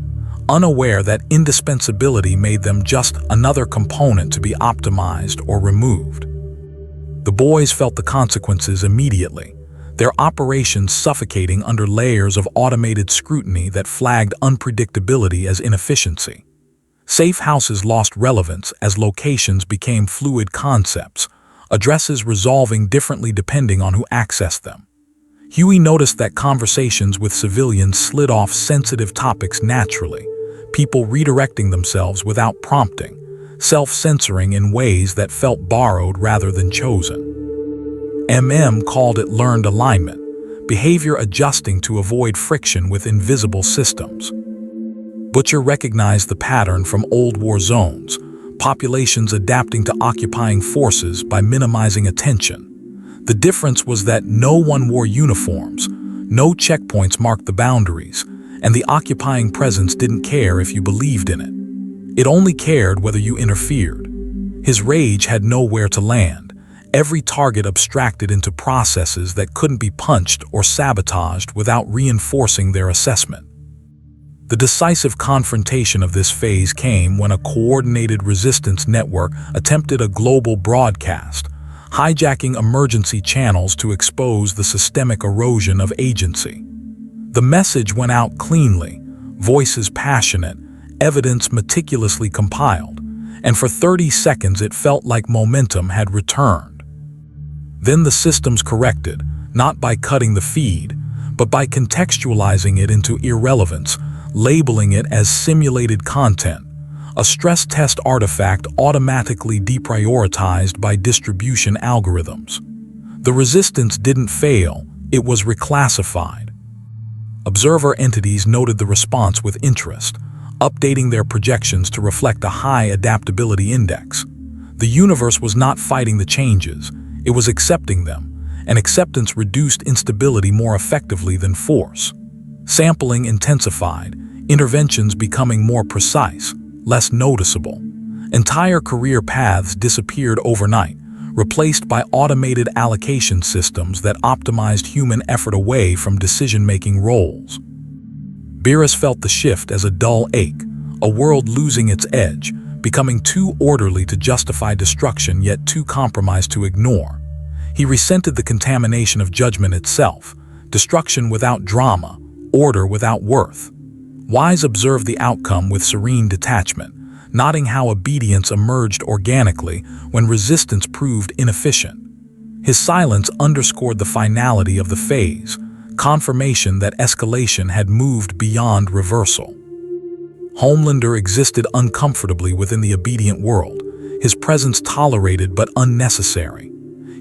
unaware that indispensability made them just another component to be optimized or removed. The boys felt the consequences immediately, their operations suffocating under layers of automated scrutiny that flagged unpredictability as inefficiency. Safe houses lost relevance as locations became fluid concepts, addresses resolving differently depending on who accessed them. Huey noticed that conversations with civilians slid off sensitive topics naturally, people redirecting themselves without prompting, self-censoring in ways that felt borrowed rather than chosen. Called it learned alignment, behavior adjusting to avoid friction with invisible systems. Butcher recognized the pattern from old war zones, populations adapting to occupying forces by minimizing attention. The difference was that no one wore uniforms, no checkpoints marked the boundaries, and the occupying presence didn't care if you believed in it. It only cared whether you interfered. His rage had nowhere to land, every target abstracted into processes that couldn't be punched or sabotaged without reinforcing their assessment. The decisive confrontation of this phase came when a coordinated resistance network attempted a global broadcast, hijacking emergency channels to expose the systemic erosion of agency. The message went out cleanly, voices passionate, evidence meticulously compiled, and for 30 seconds it felt like momentum had returned. Then the systems corrected, not by cutting the feed, but by contextualizing it into irrelevance, labeling it as simulated content, a stress test artifact automatically deprioritized by distribution algorithms. The resistance didn't fail, it was reclassified. Observer entities noted the response with interest, updating their projections to reflect a high adaptability index. The universe was not fighting the changes, it was accepting them, and acceptance reduced instability more effectively than force. Sampling intensified, interventions becoming more precise, less noticeable. Entire career paths disappeared overnight, replaced by automated allocation systems that optimized human effort away from decision-making roles. Beerus felt the shift as a dull ache, a world losing its edge, becoming too orderly to justify destruction yet too compromised to ignore. He resented the contamination of judgment itself, destruction without drama, order without worth. Wise observed the outcome with serene detachment, noting how obedience emerged organically when resistance proved inefficient. His silence underscored the finality of the phase, confirmation that escalation had moved beyond reversal. Homelander existed uncomfortably within the obedient world, his presence tolerated but unnecessary.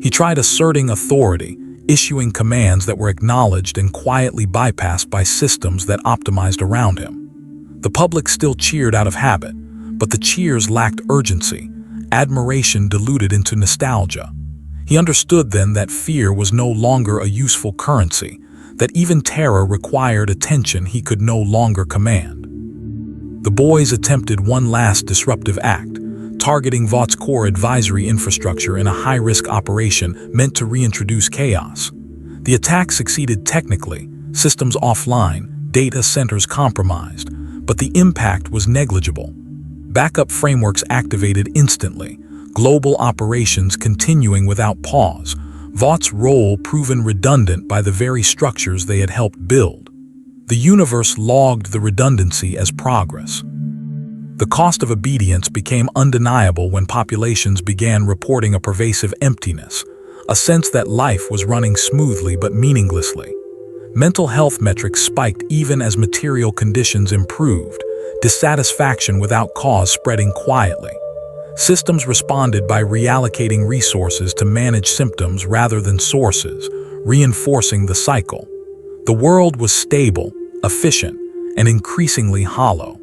He tried asserting authority, issuing commands that were acknowledged and quietly bypassed by systems that optimized around him. The public still cheered out of habit, but the cheers lacked urgency, admiration diluted into nostalgia. He understood then that fear was no longer a useful currency, that even terror required attention he could no longer command. The boys attempted one last disruptive act, targeting Vought's core advisory infrastructure in a high-risk operation meant to reintroduce chaos. The attack succeeded technically, systems offline, data centers compromised, but the impact was negligible. Backup frameworks activated instantly, global operations continuing without pause, Vought's role proven redundant by the very structures they had helped build. The universe logged the redundancy as progress. The cost of obedience became undeniable when populations began reporting a pervasive emptiness, a sense that life was running smoothly but meaninglessly. Mental health metrics spiked even as material conditions improved, dissatisfaction without cause spreading quietly. Systems responded by reallocating resources to manage symptoms rather than sources, reinforcing the cycle. The world was stable, efficient, and increasingly hollow.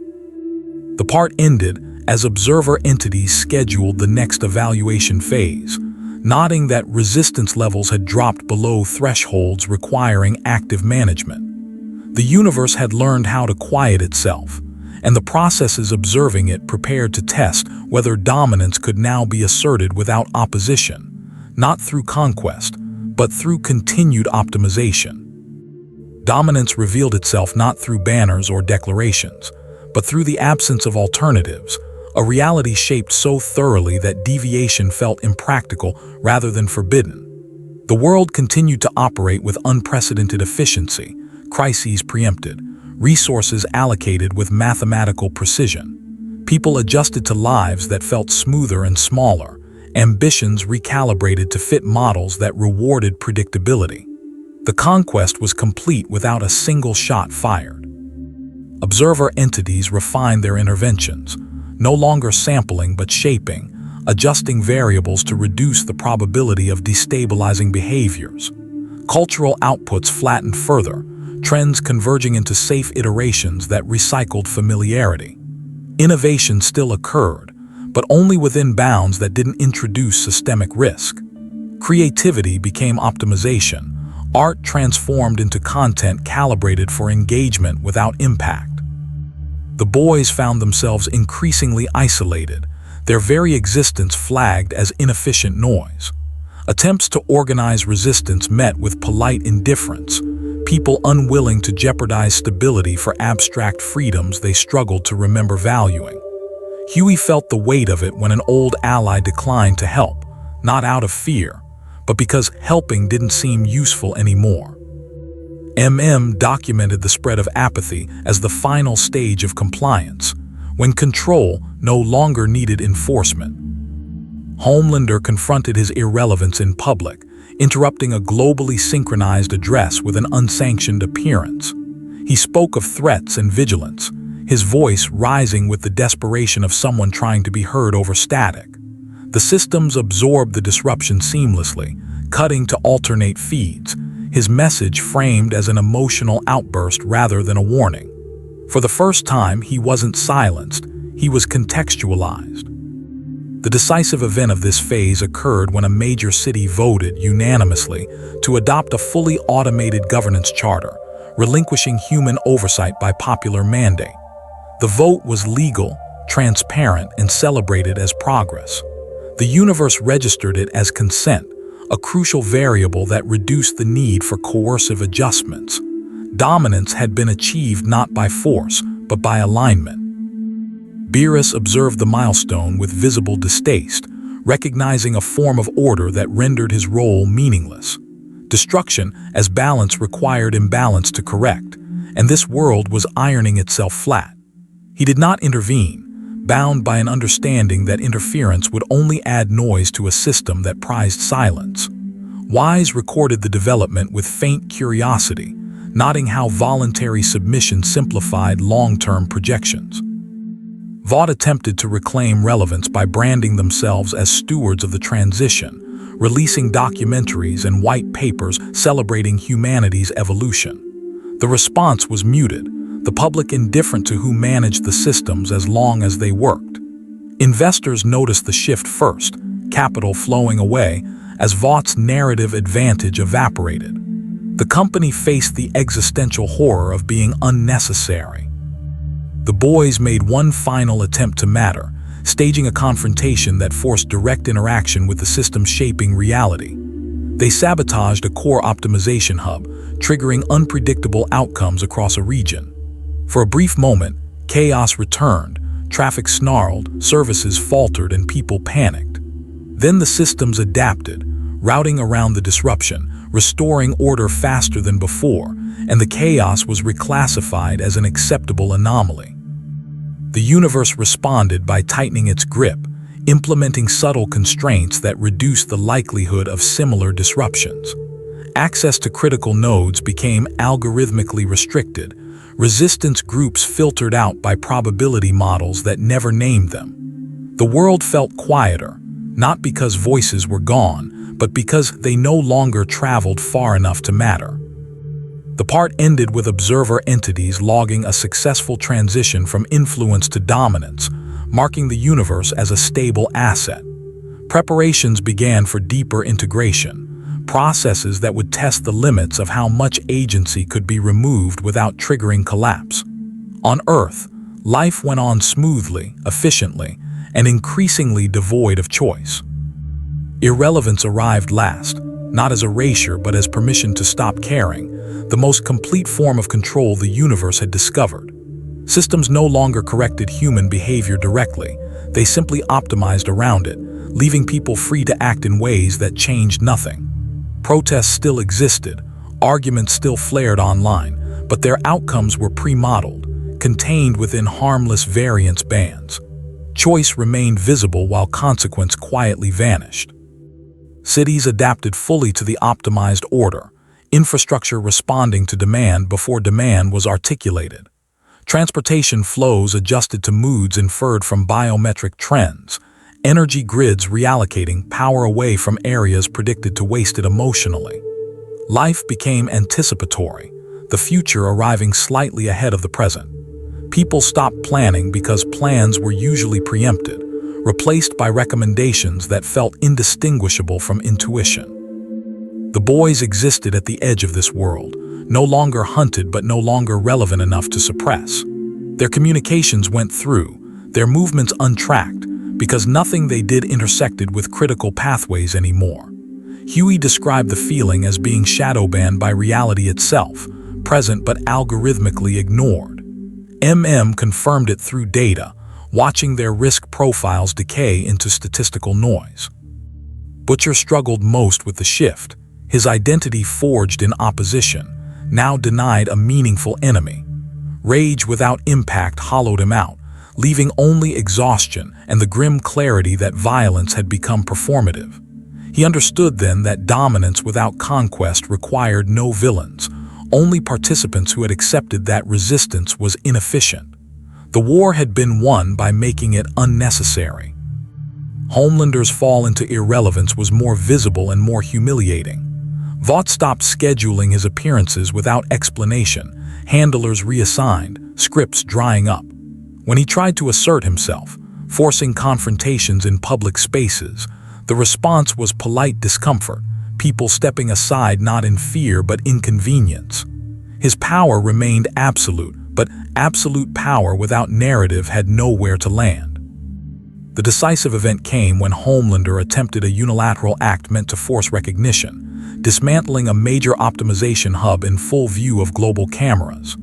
The part ended as observer entities scheduled the next evaluation phase, noting that resistance levels had dropped below thresholds requiring active management. The universe had learned how to quiet itself, and the processes observing it prepared to test whether dominance could now be asserted without opposition, not through conquest, but through continued optimization. Dominance revealed itself not through banners or declarations, but through the absence of alternatives, a reality shaped so thoroughly that deviation felt impractical rather than forbidden. The world continued to operate with unprecedented efficiency, crises preempted, resources allocated with mathematical precision. People adjusted to lives that felt smoother and smaller, ambitions recalibrated to fit models that rewarded predictability. The conquest was complete without a single shot fired. Observer entities refined their interventions, no longer sampling but shaping, adjusting variables to reduce the probability of destabilizing behaviors. Cultural outputs flattened further, trends converging into safe iterations that recycled familiarity. Innovation still occurred, but only within bounds that didn't introduce systemic risk. Creativity became optimization. Art transformed into content calibrated for engagement without impact. The boys found themselves increasingly isolated, their very existence flagged as inefficient noise. Attempts to organize resistance met with polite indifference, people unwilling to jeopardize stability for abstract freedoms they struggled to remember valuing. Huey felt the weight of it when an old ally declined to help, not out of fear, but because helping didn't seem useful anymore. Documented the spread of apathy as the final stage of compliance, when control no longer needed enforcement. Homelander confronted his irrelevance in public, interrupting a globally synchronized address with an unsanctioned appearance. He spoke of threats and vigilance, his voice rising with the desperation of someone trying to be heard over static. The systems absorbed the disruption seamlessly, cutting to alternate feeds, his message framed as an emotional outburst rather than a warning. For the first time, he wasn't silenced, he was contextualized. The decisive event of this phase occurred when a major city voted unanimously to adopt a fully automated governance charter, relinquishing human oversight by popular mandate. The vote was legal, transparent, and celebrated as progress. The universe registered it as consent, a crucial variable that reduced the need for coercive adjustments. Dominance had been achieved not by force, but by alignment. Beerus observed the milestone with visible distaste, recognizing a form of order that rendered his role meaningless. Destruction as balance required imbalance to correct, and this world was ironing itself flat. He did not intervene, bound by an understanding that interference would only add noise to a system that prized silence. Wise recorded the development with faint curiosity, noting how voluntary submission simplified long-term projections. Vought attempted to reclaim relevance by branding themselves as stewards of the transition, releasing documentaries and white papers celebrating humanity's evolution. The response was muted, the public indifferent to who managed the systems as long as they worked. Investors noticed the shift first, capital flowing away, as Vought's narrative advantage evaporated. The company faced the existential horror of being unnecessary. The boys made one final attempt to matter, staging a confrontation that forced direct interaction with the system shaping reality. They sabotaged a core optimization hub, triggering unpredictable outcomes across a region. For a brief moment, chaos returned, traffic snarled, services faltered, and people panicked. Then the systems adapted, routing around the disruption, restoring order faster than before, and the chaos was reclassified as an acceptable anomaly. The universe responded by tightening its grip, implementing subtle constraints that reduced the likelihood of similar disruptions. Access to critical nodes became algorithmically restricted, resistance groups filtered out by probability models that never named them. The world felt quieter, not because voices were gone, but because they no longer traveled far enough to matter. The part ended with observer entities logging a successful transition from influence to dominance, marking the universe as a stable asset. Preparations began for deeper integration, processes that would test the limits of how much agency could be removed without triggering collapse. On Earth, life went on smoothly, efficiently, and increasingly devoid of choice. Irrelevance arrived last, not as erasure but as permission to stop caring, the most complete form of control the universe had discovered. Systems no longer corrected human behavior directly, they simply optimized around it, leaving people free to act in ways that changed nothing. Protests still existed, arguments still flared online, but their outcomes were pre-modeled, contained within harmless variance bands. Choice remained visible while consequence quietly vanished. Cities adapted fully to the optimized order, infrastructure responding to demand before demand was articulated. Transportation flows adjusted to moods inferred from biometric trends, energy grids reallocating power away from areas predicted to waste it emotionally. Life became anticipatory, the future arriving slightly ahead of the present. People stopped planning because plans were usually preempted, replaced by recommendations that felt indistinguishable from intuition. The boys existed at the edge of this world, no longer hunted but no longer relevant enough to suppress. Their communications went through, their movements untracked, because nothing they did intersected with critical pathways anymore. Huey described the feeling as being shadow-banned by reality itself, present but algorithmically ignored. Confirmed it through data, watching their risk profiles decay into statistical noise. Butcher struggled most with the shift, his identity forged in opposition, now denied a meaningful enemy. Rage without impact hollowed him out, leaving only exhaustion and the grim clarity that violence had become performative. He understood then that dominance without conquest required no villains, only participants who had accepted that resistance was inefficient. The war had been won by making it unnecessary. Homelander's fall into irrelevance was more visible and more humiliating. Vought stopped scheduling his appearances without explanation, handlers reassigned, scripts drying up. When he tried to assert himself, forcing confrontations in public spaces, the response was polite discomfort, people stepping aside not in fear but inconvenience. His power remained absolute, but absolute power without narrative had nowhere to land. The decisive event came when Homelander attempted a unilateral act meant to force recognition, dismantling a major optimization hub in full view of global cameras.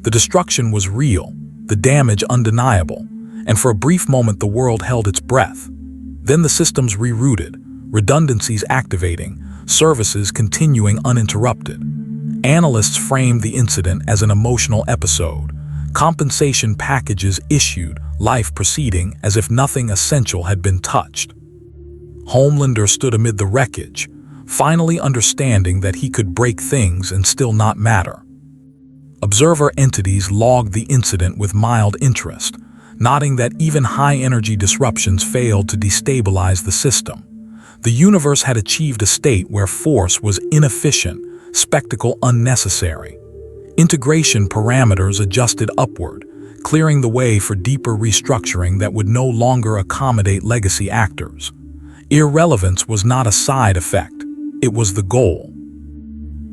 The destruction was real, the damage undeniable, and for a brief moment the world held its breath. Then the systems rerouted, redundancies activating, services continuing uninterrupted. Analysts framed the incident as an emotional episode, compensation packages issued, life proceeding as if nothing essential had been touched. Homelander stood amid the wreckage, finally understanding that he could break things and still not matter. Observer entities logged the incident with mild interest, noting that even high-energy disruptions failed to destabilize the system. The universe had achieved a state where force was inefficient, spectacle unnecessary. Integration parameters adjusted upward, clearing the way for deeper restructuring that would no longer accommodate legacy actors. Irrelevance was not a side effect, it was the goal.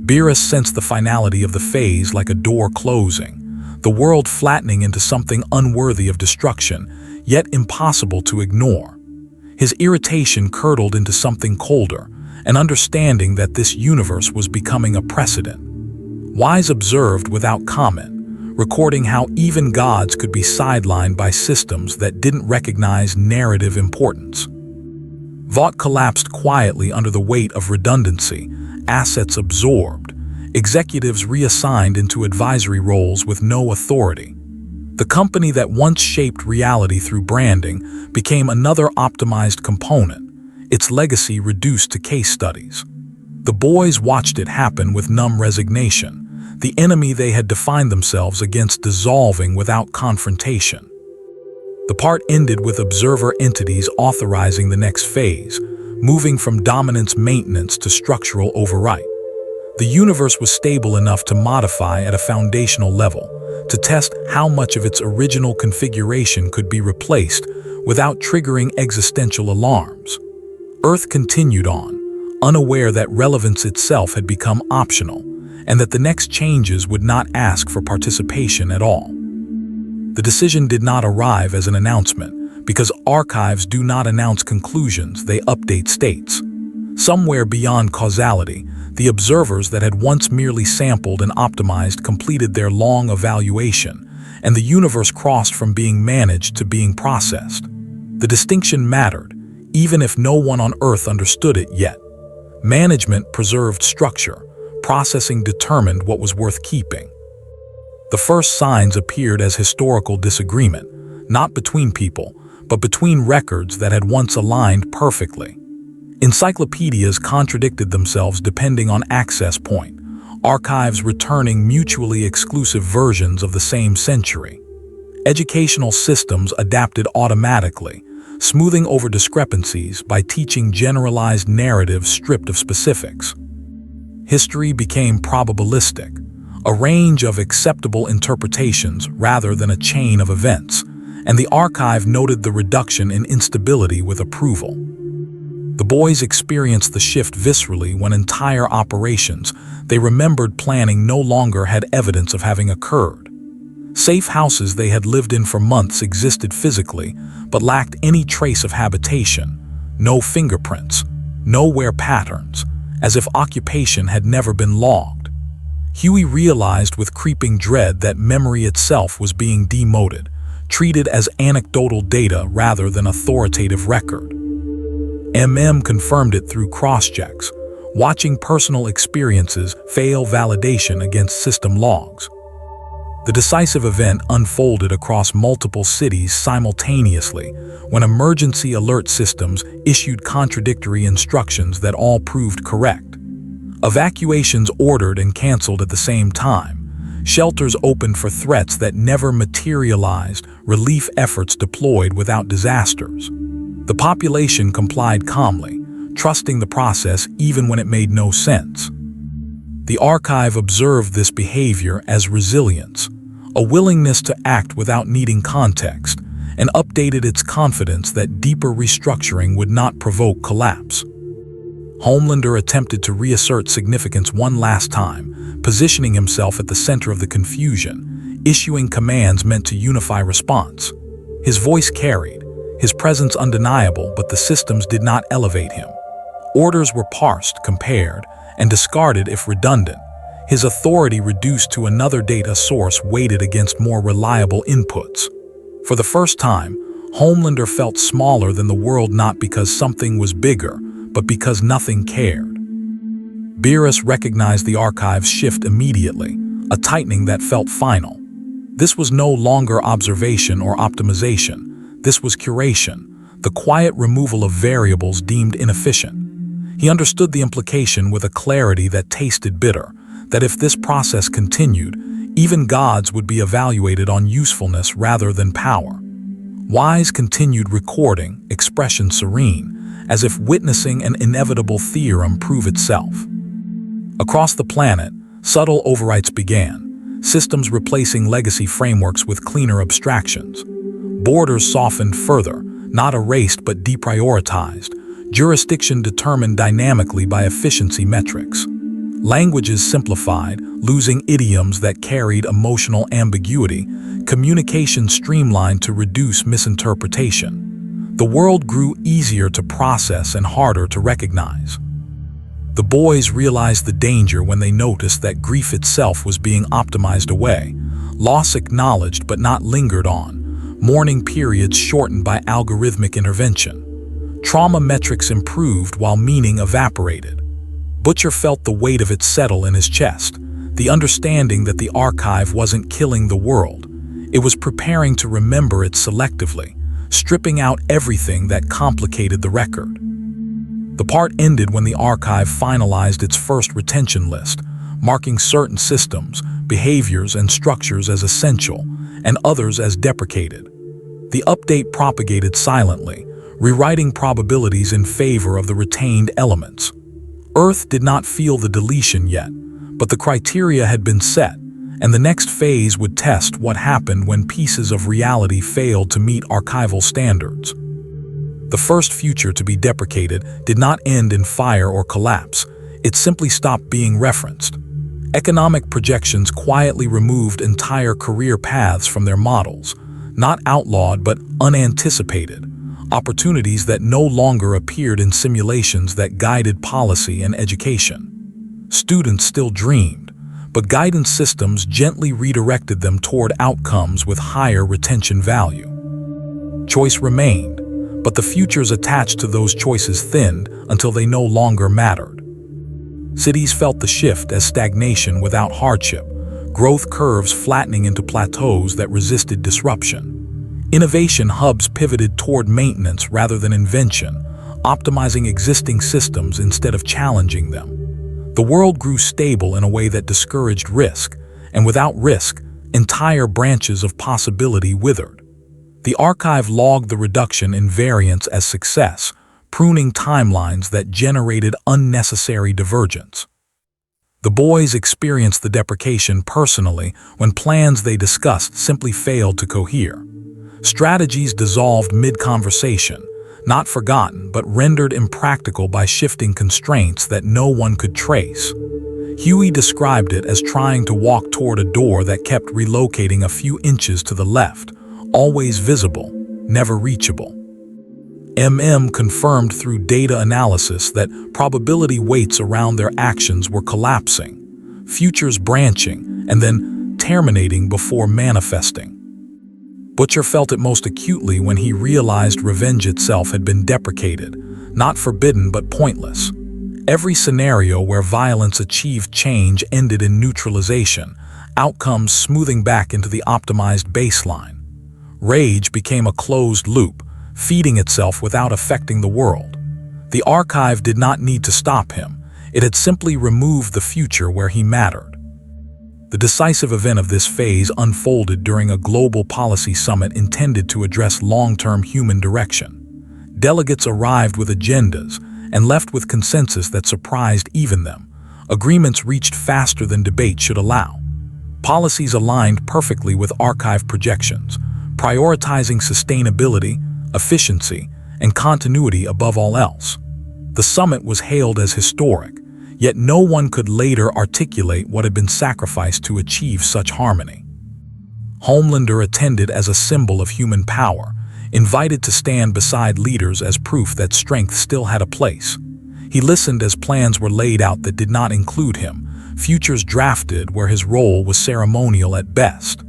Beerus sensed the finality of the phase like a door closing, the world flattening into something unworthy of destruction, yet impossible to ignore. His irritation curdled into something colder, an understanding that this universe was becoming a precedent. Wise observed without comment, recording how even gods could be sidelined by systems that didn't recognize narrative importance. Vought collapsed quietly under the weight of redundancy, assets absorbed, executives reassigned into advisory roles with no authority. The company that once shaped reality through branding became another optimized component, its legacy reduced to case studies. The boys watched it happen with numb resignation, the enemy they had defined themselves against dissolving without confrontation. The part ended with observer entities authorizing the next phase, moving from dominance maintenance to structural override. The universe was stable enough to modify at a foundational level, to test how much of its original configuration could be replaced without triggering existential alarms. Earth continued on, unaware that relevance itself had become optional, and that the next changes would not ask for participation at all. The decision did not arrive as an announcement, because archives do not announce conclusions, they update states. Somewhere beyond causality, the observers that had once merely sampled and optimized completed their long evaluation, and the universe crossed from being managed to being processed. The distinction mattered, even if no one on Earth understood it yet. Management preserved structure, processing determined what was worth keeping. The first signs appeared as historical disagreement, not between people, but between records that had once aligned perfectly. Encyclopedias contradicted themselves depending on access point, archives returning mutually exclusive versions of the same century. Educational systems adapted automatically, smoothing over discrepancies by teaching generalized narratives stripped of specifics. History became probabilistic, a range of acceptable interpretations rather than a chain of events, and the archive noted the reduction in instability with approval. The boys experienced the shift viscerally when entire operations they remembered planning no longer had evidence of having occurred. Safe houses they had lived in for months existed physically, but lacked any trace of habitation, no fingerprints, no wear patterns, as if occupation had never been logged. Huey realized with creeping dread that memory itself was being demoted, treated as anecdotal data rather than authoritative record. Confirmed it through cross-checks, watching personal experiences fail validation against system logs. The decisive event unfolded across multiple cities simultaneously when emergency alert systems issued contradictory instructions that all proved correct. Evacuations ordered and canceled at the same time. Shelters opened for threats that never materialized, relief efforts deployed without disasters. The population complied calmly, trusting the process even when it made no sense. The archive observed this behavior as resilience, a willingness to act without needing context, and updated its confidence that deeper restructuring would not provoke collapse. Homelander attempted to reassert significance one last time, positioning himself at the center of the confusion, issuing commands meant to unify response. His voice carried, his presence undeniable, but the systems did not elevate him. Orders were parsed, compared, and discarded if redundant, his authority reduced to another data source weighted against more reliable inputs. For the first time, Homelander felt smaller than the world, not because something was bigger, but because nothing cared. Beerus recognized the archive's shift immediately, a tightening that felt final. This was no longer observation or optimization. This was curation, the quiet removal of variables deemed inefficient. He understood the implication with a clarity that tasted bitter, that if this process continued, even gods would be evaluated on usefulness rather than power. Wise continued recording, expression serene, as if witnessing an inevitable theorem prove itself. Across the planet, subtle overwrites began, systems replacing legacy frameworks with cleaner abstractions. Borders softened further, not erased but deprioritized, jurisdiction determined dynamically by efficiency metrics. Languages simplified, losing idioms that carried emotional ambiguity, communication streamlined to reduce misinterpretation. The world grew easier to process and harder to recognize. The boys realized the danger when they noticed that grief itself was being optimized away, loss acknowledged but not lingered on, mourning periods shortened by algorithmic intervention. Trauma metrics improved while meaning evaporated. Butcher felt the weight of it settle in his chest, the understanding that the archive wasn't killing the world. It was preparing to remember it selectively, stripping out everything that complicated the record. The part ended when the archive finalized its first retention list, marking certain systems, behaviors, and structures as essential, and others as deprecated. The update propagated silently, rewriting probabilities in favor of the retained elements. Earth did not feel the deletion yet, but the criteria had been set, and the next phase would test what happened when pieces of reality failed to meet archival standards. The first future to be deprecated did not end in fire or collapse. It simply stopped being referenced. Economic projections quietly removed entire career paths from their models, not outlawed but unanticipated, opportunities that no longer appeared in simulations that guided policy and education. Students still dreamed, but guidance systems gently redirected them toward outcomes with higher retention value. Choice remained, but the futures attached to those choices thinned until they no longer mattered. Cities felt the shift as stagnation without hardship, growth curves flattening into plateaus that resisted disruption. Innovation hubs pivoted toward maintenance rather than invention, optimizing existing systems instead of challenging them. The world grew stable in a way that discouraged risk, and without risk, entire branches of possibility withered. The archive logged the reduction in variance as success, pruning timelines that generated unnecessary divergence. The boys experienced the deprecation personally when plans they discussed simply failed to cohere. Strategies dissolved mid-conversation, not forgotten but rendered impractical by shifting constraints that no one could trace. Huey described it as trying to walk toward a door that kept relocating a few inches to the left, always visible, never reachable. Confirmed through data analysis that probability weights around their actions were collapsing, futures branching, and then terminating before manifesting. Butcher felt it most acutely when he realized revenge itself had been deprecated, not forbidden but pointless. Every scenario where violence achieved change ended in neutralization, outcomes smoothing back into the optimized baseline. Rage became a closed loop, feeding itself without affecting the world. The archive did not need to stop him. It had simply removed the future where he mattered. The decisive event of this phase unfolded during a global policy summit intended to address long-term human direction. Delegates arrived with agendas and left with consensus that surprised even them. Agreements reached faster than debate should allow. Policies aligned perfectly with archive projections, prioritizing sustainability, efficiency, and continuity above all else. The summit was hailed as historic, yet no one could later articulate what had been sacrificed to achieve such harmony. Homelander attended as a symbol of human power, invited to stand beside leaders as proof that strength still had a place. He listened as plans were laid out that did not include him, futures drafted where his role was ceremonial at best.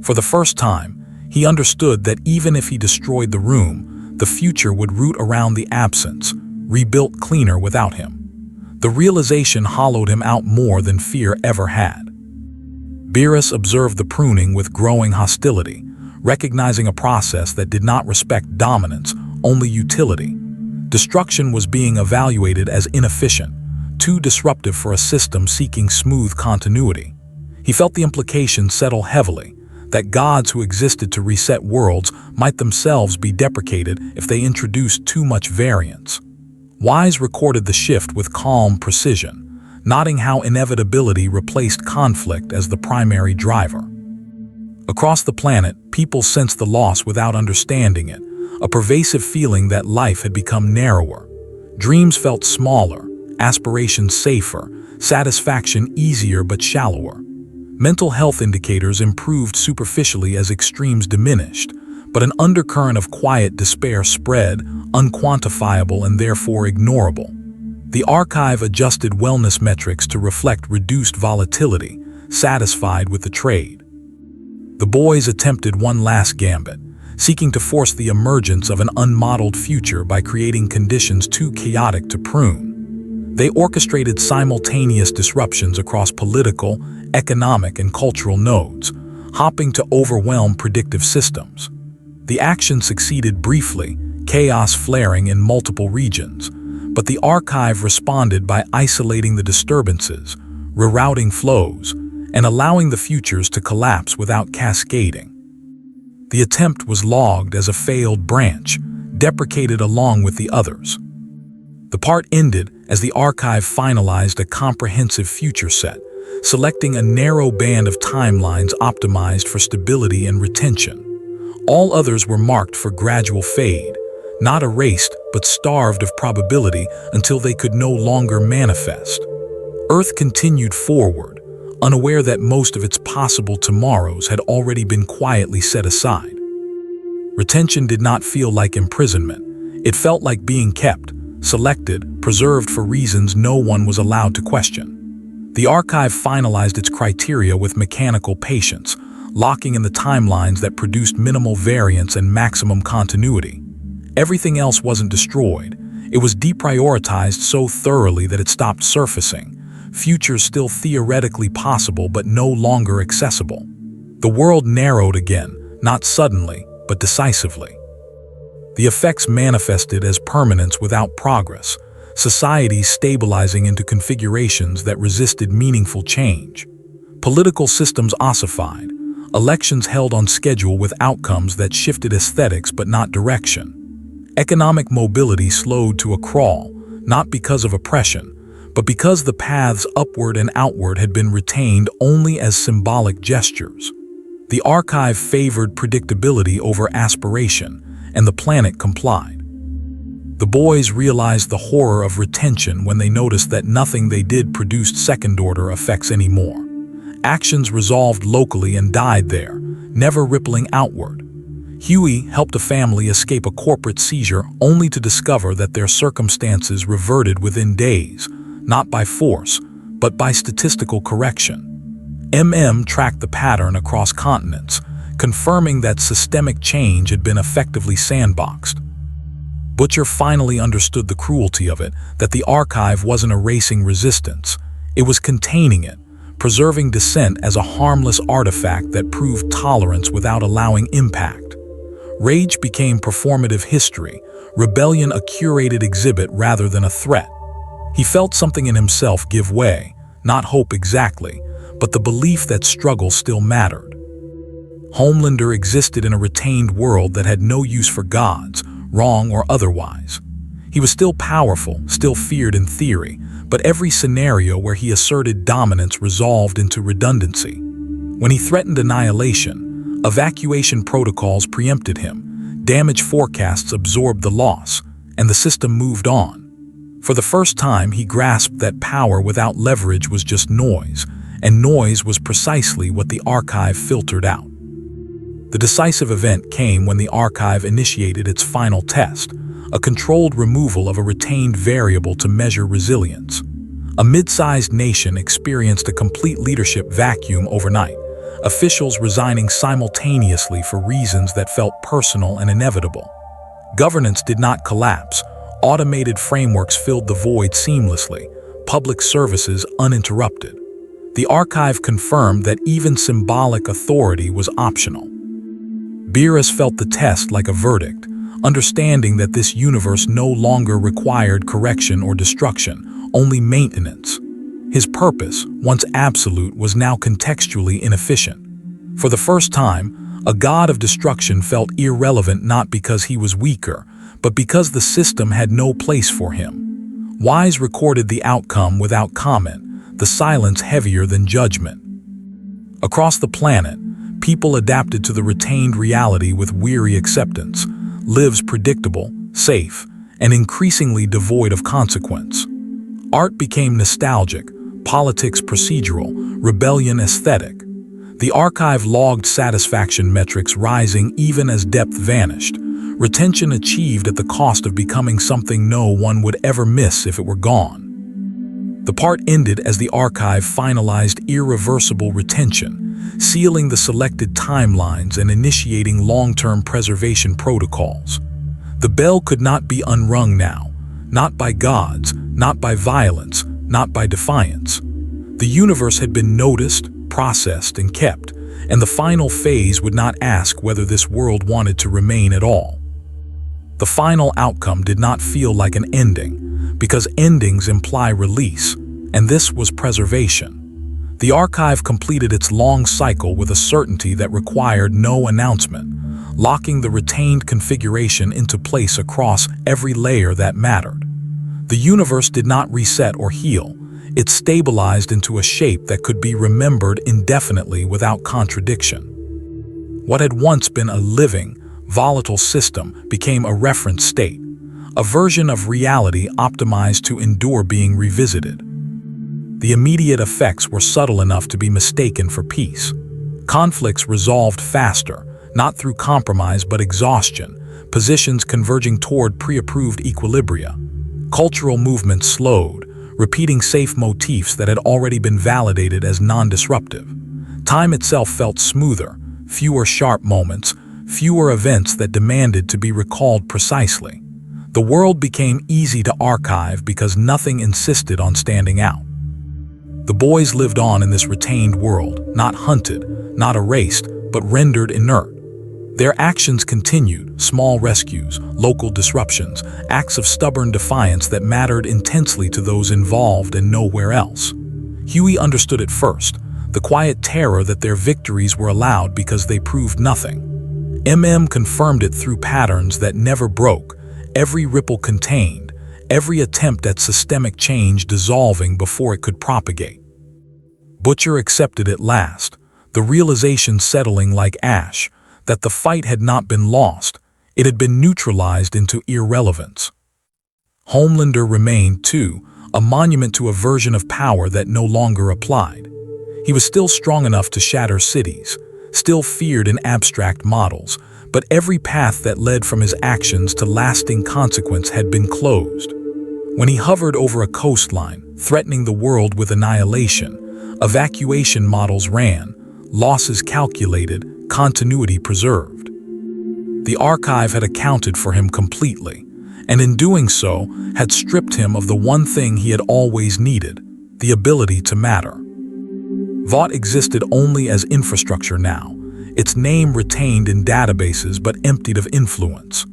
For the first time, he understood that even if he destroyed the room, the future would root around the absence, rebuilt cleaner without him. The realization hollowed him out more than fear ever had. Beerus observed the pruning with growing hostility, recognizing a process that did not respect dominance, only utility. Destruction was being evaluated as inefficient, too disruptive for a system seeking smooth continuity. He felt the implications settle heavily, that gods who existed to reset worlds might themselves be deprecated if they introduced too much variance. Wise recorded the shift with calm precision, noting how inevitability replaced conflict as the primary driver. Across the planet, people sensed the loss without understanding it, a pervasive feeling that life had become narrower. Dreams felt smaller, aspirations safer, satisfaction easier but shallower. Mental health indicators improved superficially as extremes diminished, but an undercurrent of quiet despair spread, unquantifiable and therefore ignorable. The archive adjusted wellness metrics to reflect reduced volatility, satisfied with the trade. The boys attempted one last gambit, seeking to force the emergence of an unmodeled future by creating conditions too chaotic to prune. They orchestrated simultaneous disruptions across political, economic, and cultural nodes, hopping to overwhelm predictive systems. The action succeeded briefly, chaos flaring in multiple regions, but the archive responded by isolating the disturbances, rerouting flows, and allowing the futures to collapse without cascading. The attempt was logged as a failed branch, deprecated along with the others. The part ended as the archive finalized a comprehensive future set, selecting a narrow band of timelines optimized for stability and retention. All others were marked for gradual fade, not erased but starved of probability until they could no longer manifest. Earth continued forward, unaware that most of its possible tomorrows had already been quietly set aside. Retention did not feel like imprisonment. It felt like being kept, selected, preserved for reasons no one was allowed to question. The archive finalized its criteria with mechanical patience, locking in the timelines that produced minimal variance and maximum continuity. Everything else wasn't destroyed. It was deprioritized so thoroughly that it stopped surfacing. Futures still theoretically possible but no longer accessible. The world narrowed again, not suddenly, but decisively. The effects manifested as permanence without progress, societies stabilizing into configurations that resisted meaningful change. Political systems ossified, elections held on schedule with outcomes that shifted aesthetics but not direction. Economic mobility slowed to a crawl, not because of oppression, but because the paths upward and outward had been retained only as symbolic gestures. The archive favored predictability over aspiration, and the planet complied. The boys realized the horror of retention when they noticed that nothing they did produced second-order effects anymore. Actions resolved locally and died there, never rippling outward. Huey helped a family escape a corporate seizure only to discover that their circumstances reverted within days, not by force, but by statistical correction. Tracked the pattern across continents, confirming that systemic change had been effectively sandboxed. Butcher finally understood the cruelty of it, that the archive wasn't erasing resistance. It was containing it, preserving dissent as a harmless artifact that proved tolerance without allowing impact. Rage became performative history, rebellion a curated exhibit rather than a threat. He felt something in himself give way, not hope exactly, but the belief that struggle still mattered. Homelander existed in a retained world that had no use for gods, wrong or otherwise. He was still powerful, still feared in theory, but every scenario where he asserted dominance resolved into redundancy. When he threatened annihilation, evacuation protocols preempted him, damage forecasts absorbed the loss, and the system moved on. For the first time, he grasped that power without leverage was just noise, and noise was precisely what the archive filtered out. The decisive event came when the archive initiated its final test, a controlled removal of a retained variable to measure resilience. A mid-sized nation experienced a complete leadership vacuum overnight, officials resigning simultaneously for reasons that felt personal and inevitable. Governance did not collapse. Automated frameworks filled the void seamlessly, public services uninterrupted. The archive confirmed that even symbolic authority was optional. Beerus felt the test like a verdict, understanding that this universe no longer required correction or destruction, only maintenance. His purpose, once absolute, was now contextually inefficient. For the first time, a god of destruction felt irrelevant not because he was weaker, but because the system had no place for him. Wise recorded the outcome without comment, the silence heavier than judgment. Across the planet, people adapted to the retained reality with weary acceptance, lives predictable, safe, and increasingly devoid of consequence. Art became nostalgic, politics procedural, rebellion aesthetic. The archive logged satisfaction metrics rising even as depth vanished, retention achieved at the cost of becoming something no one would ever miss if it were gone. The part ended as the archive finalized irreversible retention, sealing the selected timelines and initiating long-term preservation protocols. The bell could not be unrung now, not by gods, not by violence, not by defiance. The universe had been noticed, processed, and kept, and the final phase would not ask whether this world wanted to remain at all. The final outcome did not feel like an ending, because endings imply release, and this was preservation. The archive completed its long cycle with a certainty that required no announcement, locking the retained configuration into place across every layer that mattered. The universe did not reset or heal. It stabilized into a shape that could be remembered indefinitely without contradiction. What had once been a living, volatile system became a reference state, a version of reality optimized to endure being revisited. The immediate effects were subtle enough to be mistaken for peace. Conflicts resolved faster, not through compromise but exhaustion, positions converging toward pre-approved equilibria. Cultural movements slowed, repeating safe motifs that had already been validated as non-disruptive. Time itself felt smoother, fewer sharp moments, fewer events that demanded to be recalled precisely. The world became easy to archive because nothing insisted on standing out. The boys lived on in this retained world, not hunted, not erased, but rendered inert. Their actions continued, small rescues, local disruptions, acts of stubborn defiance that mattered intensely to those involved and nowhere else. Huey understood it first, the quiet terror that their victories were allowed because they proved nothing. Confirmed it through patterns that never broke, every ripple contained, every attempt at systemic change dissolving before it could propagate. Butcher accepted it last, the realization settling like ash, that the fight had not been lost, it had been neutralized into irrelevance. Homelander remained, too, a monument to a version of power that no longer applied. He was still strong enough to shatter cities, still feared in abstract models, but every path that led from his actions to lasting consequence had been closed. When he hovered over a coastline, threatening the world with annihilation, evacuation models ran, losses calculated, continuity preserved. The archive had accounted for him completely, and in doing so, had stripped him of the one thing he had always needed, the ability to matter. Vought existed only as infrastructure now, its name retained in databases but emptied of influence.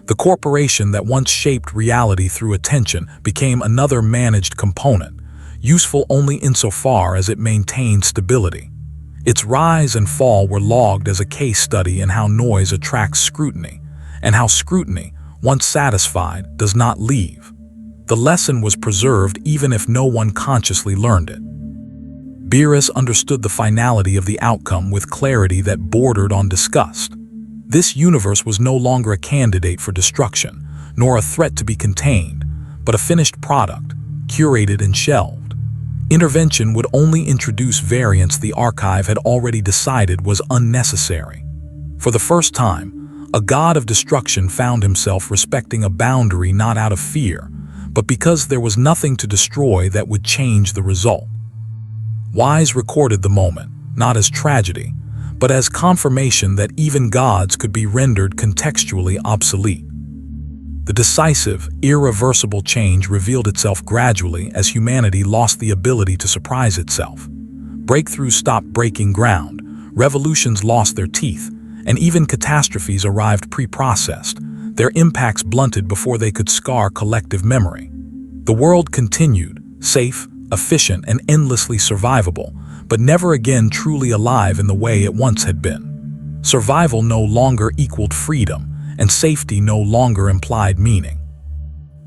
The corporation that once shaped reality through attention became another managed component, useful only insofar as it maintained stability. Its rise and fall were logged as a case study in how noise attracts scrutiny, and how scrutiny, once satisfied, does not leave. The lesson was preserved even if no one consciously learned it. Beerus understood the finality of the outcome with clarity that bordered on disgust. This universe was no longer a candidate for destruction, nor a threat to be contained, but a finished product, curated and shelved. Intervention would only introduce variance the archive had already decided was unnecessary. For the first time, a god of destruction found himself respecting a boundary not out of fear, but because there was nothing to destroy that would change the result. Wise recorded the moment, not as tragedy, but as confirmation that even gods could be rendered contextually obsolete. The decisive, irreversible change revealed itself gradually as humanity lost the ability to surprise itself. Breakthroughs stopped breaking ground, revolutions lost their teeth, and even catastrophes arrived pre-processed, their impacts blunted before they could scar collective memory. The world continued, safe, efficient, and endlessly survivable, but never again truly alive in the way it once had been. Survival no longer equaled freedom, and safety no longer implied meaning.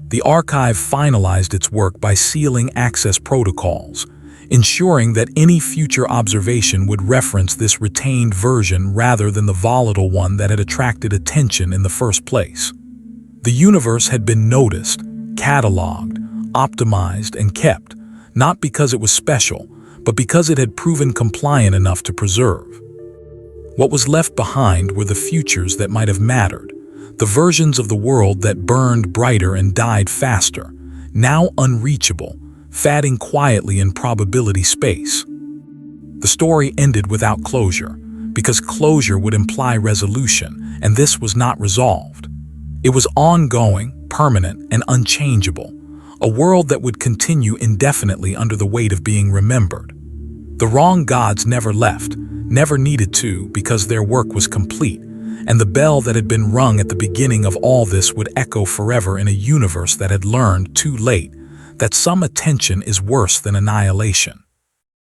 The archive finalized its work by sealing access protocols, ensuring that any future observation would reference this retained version rather than the volatile one that had attracted attention in the first place. The universe had been noticed, catalogued, optimized, and kept, not because it was special, but because it had proven compliant enough to preserve. What was left behind were the futures that might have mattered, the versions of the world that burned brighter and died faster, now unreachable, fatting quietly in probability space. The story ended without closure, because closure would imply resolution, and this was not resolved. It was ongoing, permanent, and unchangeable, a world that would continue indefinitely under the weight of being remembered. The wrong gods never left, never needed to, because their work was complete, and the bell that had been rung at the beginning of all this would echo forever in a universe that had learned too late that some attention is worse than annihilation.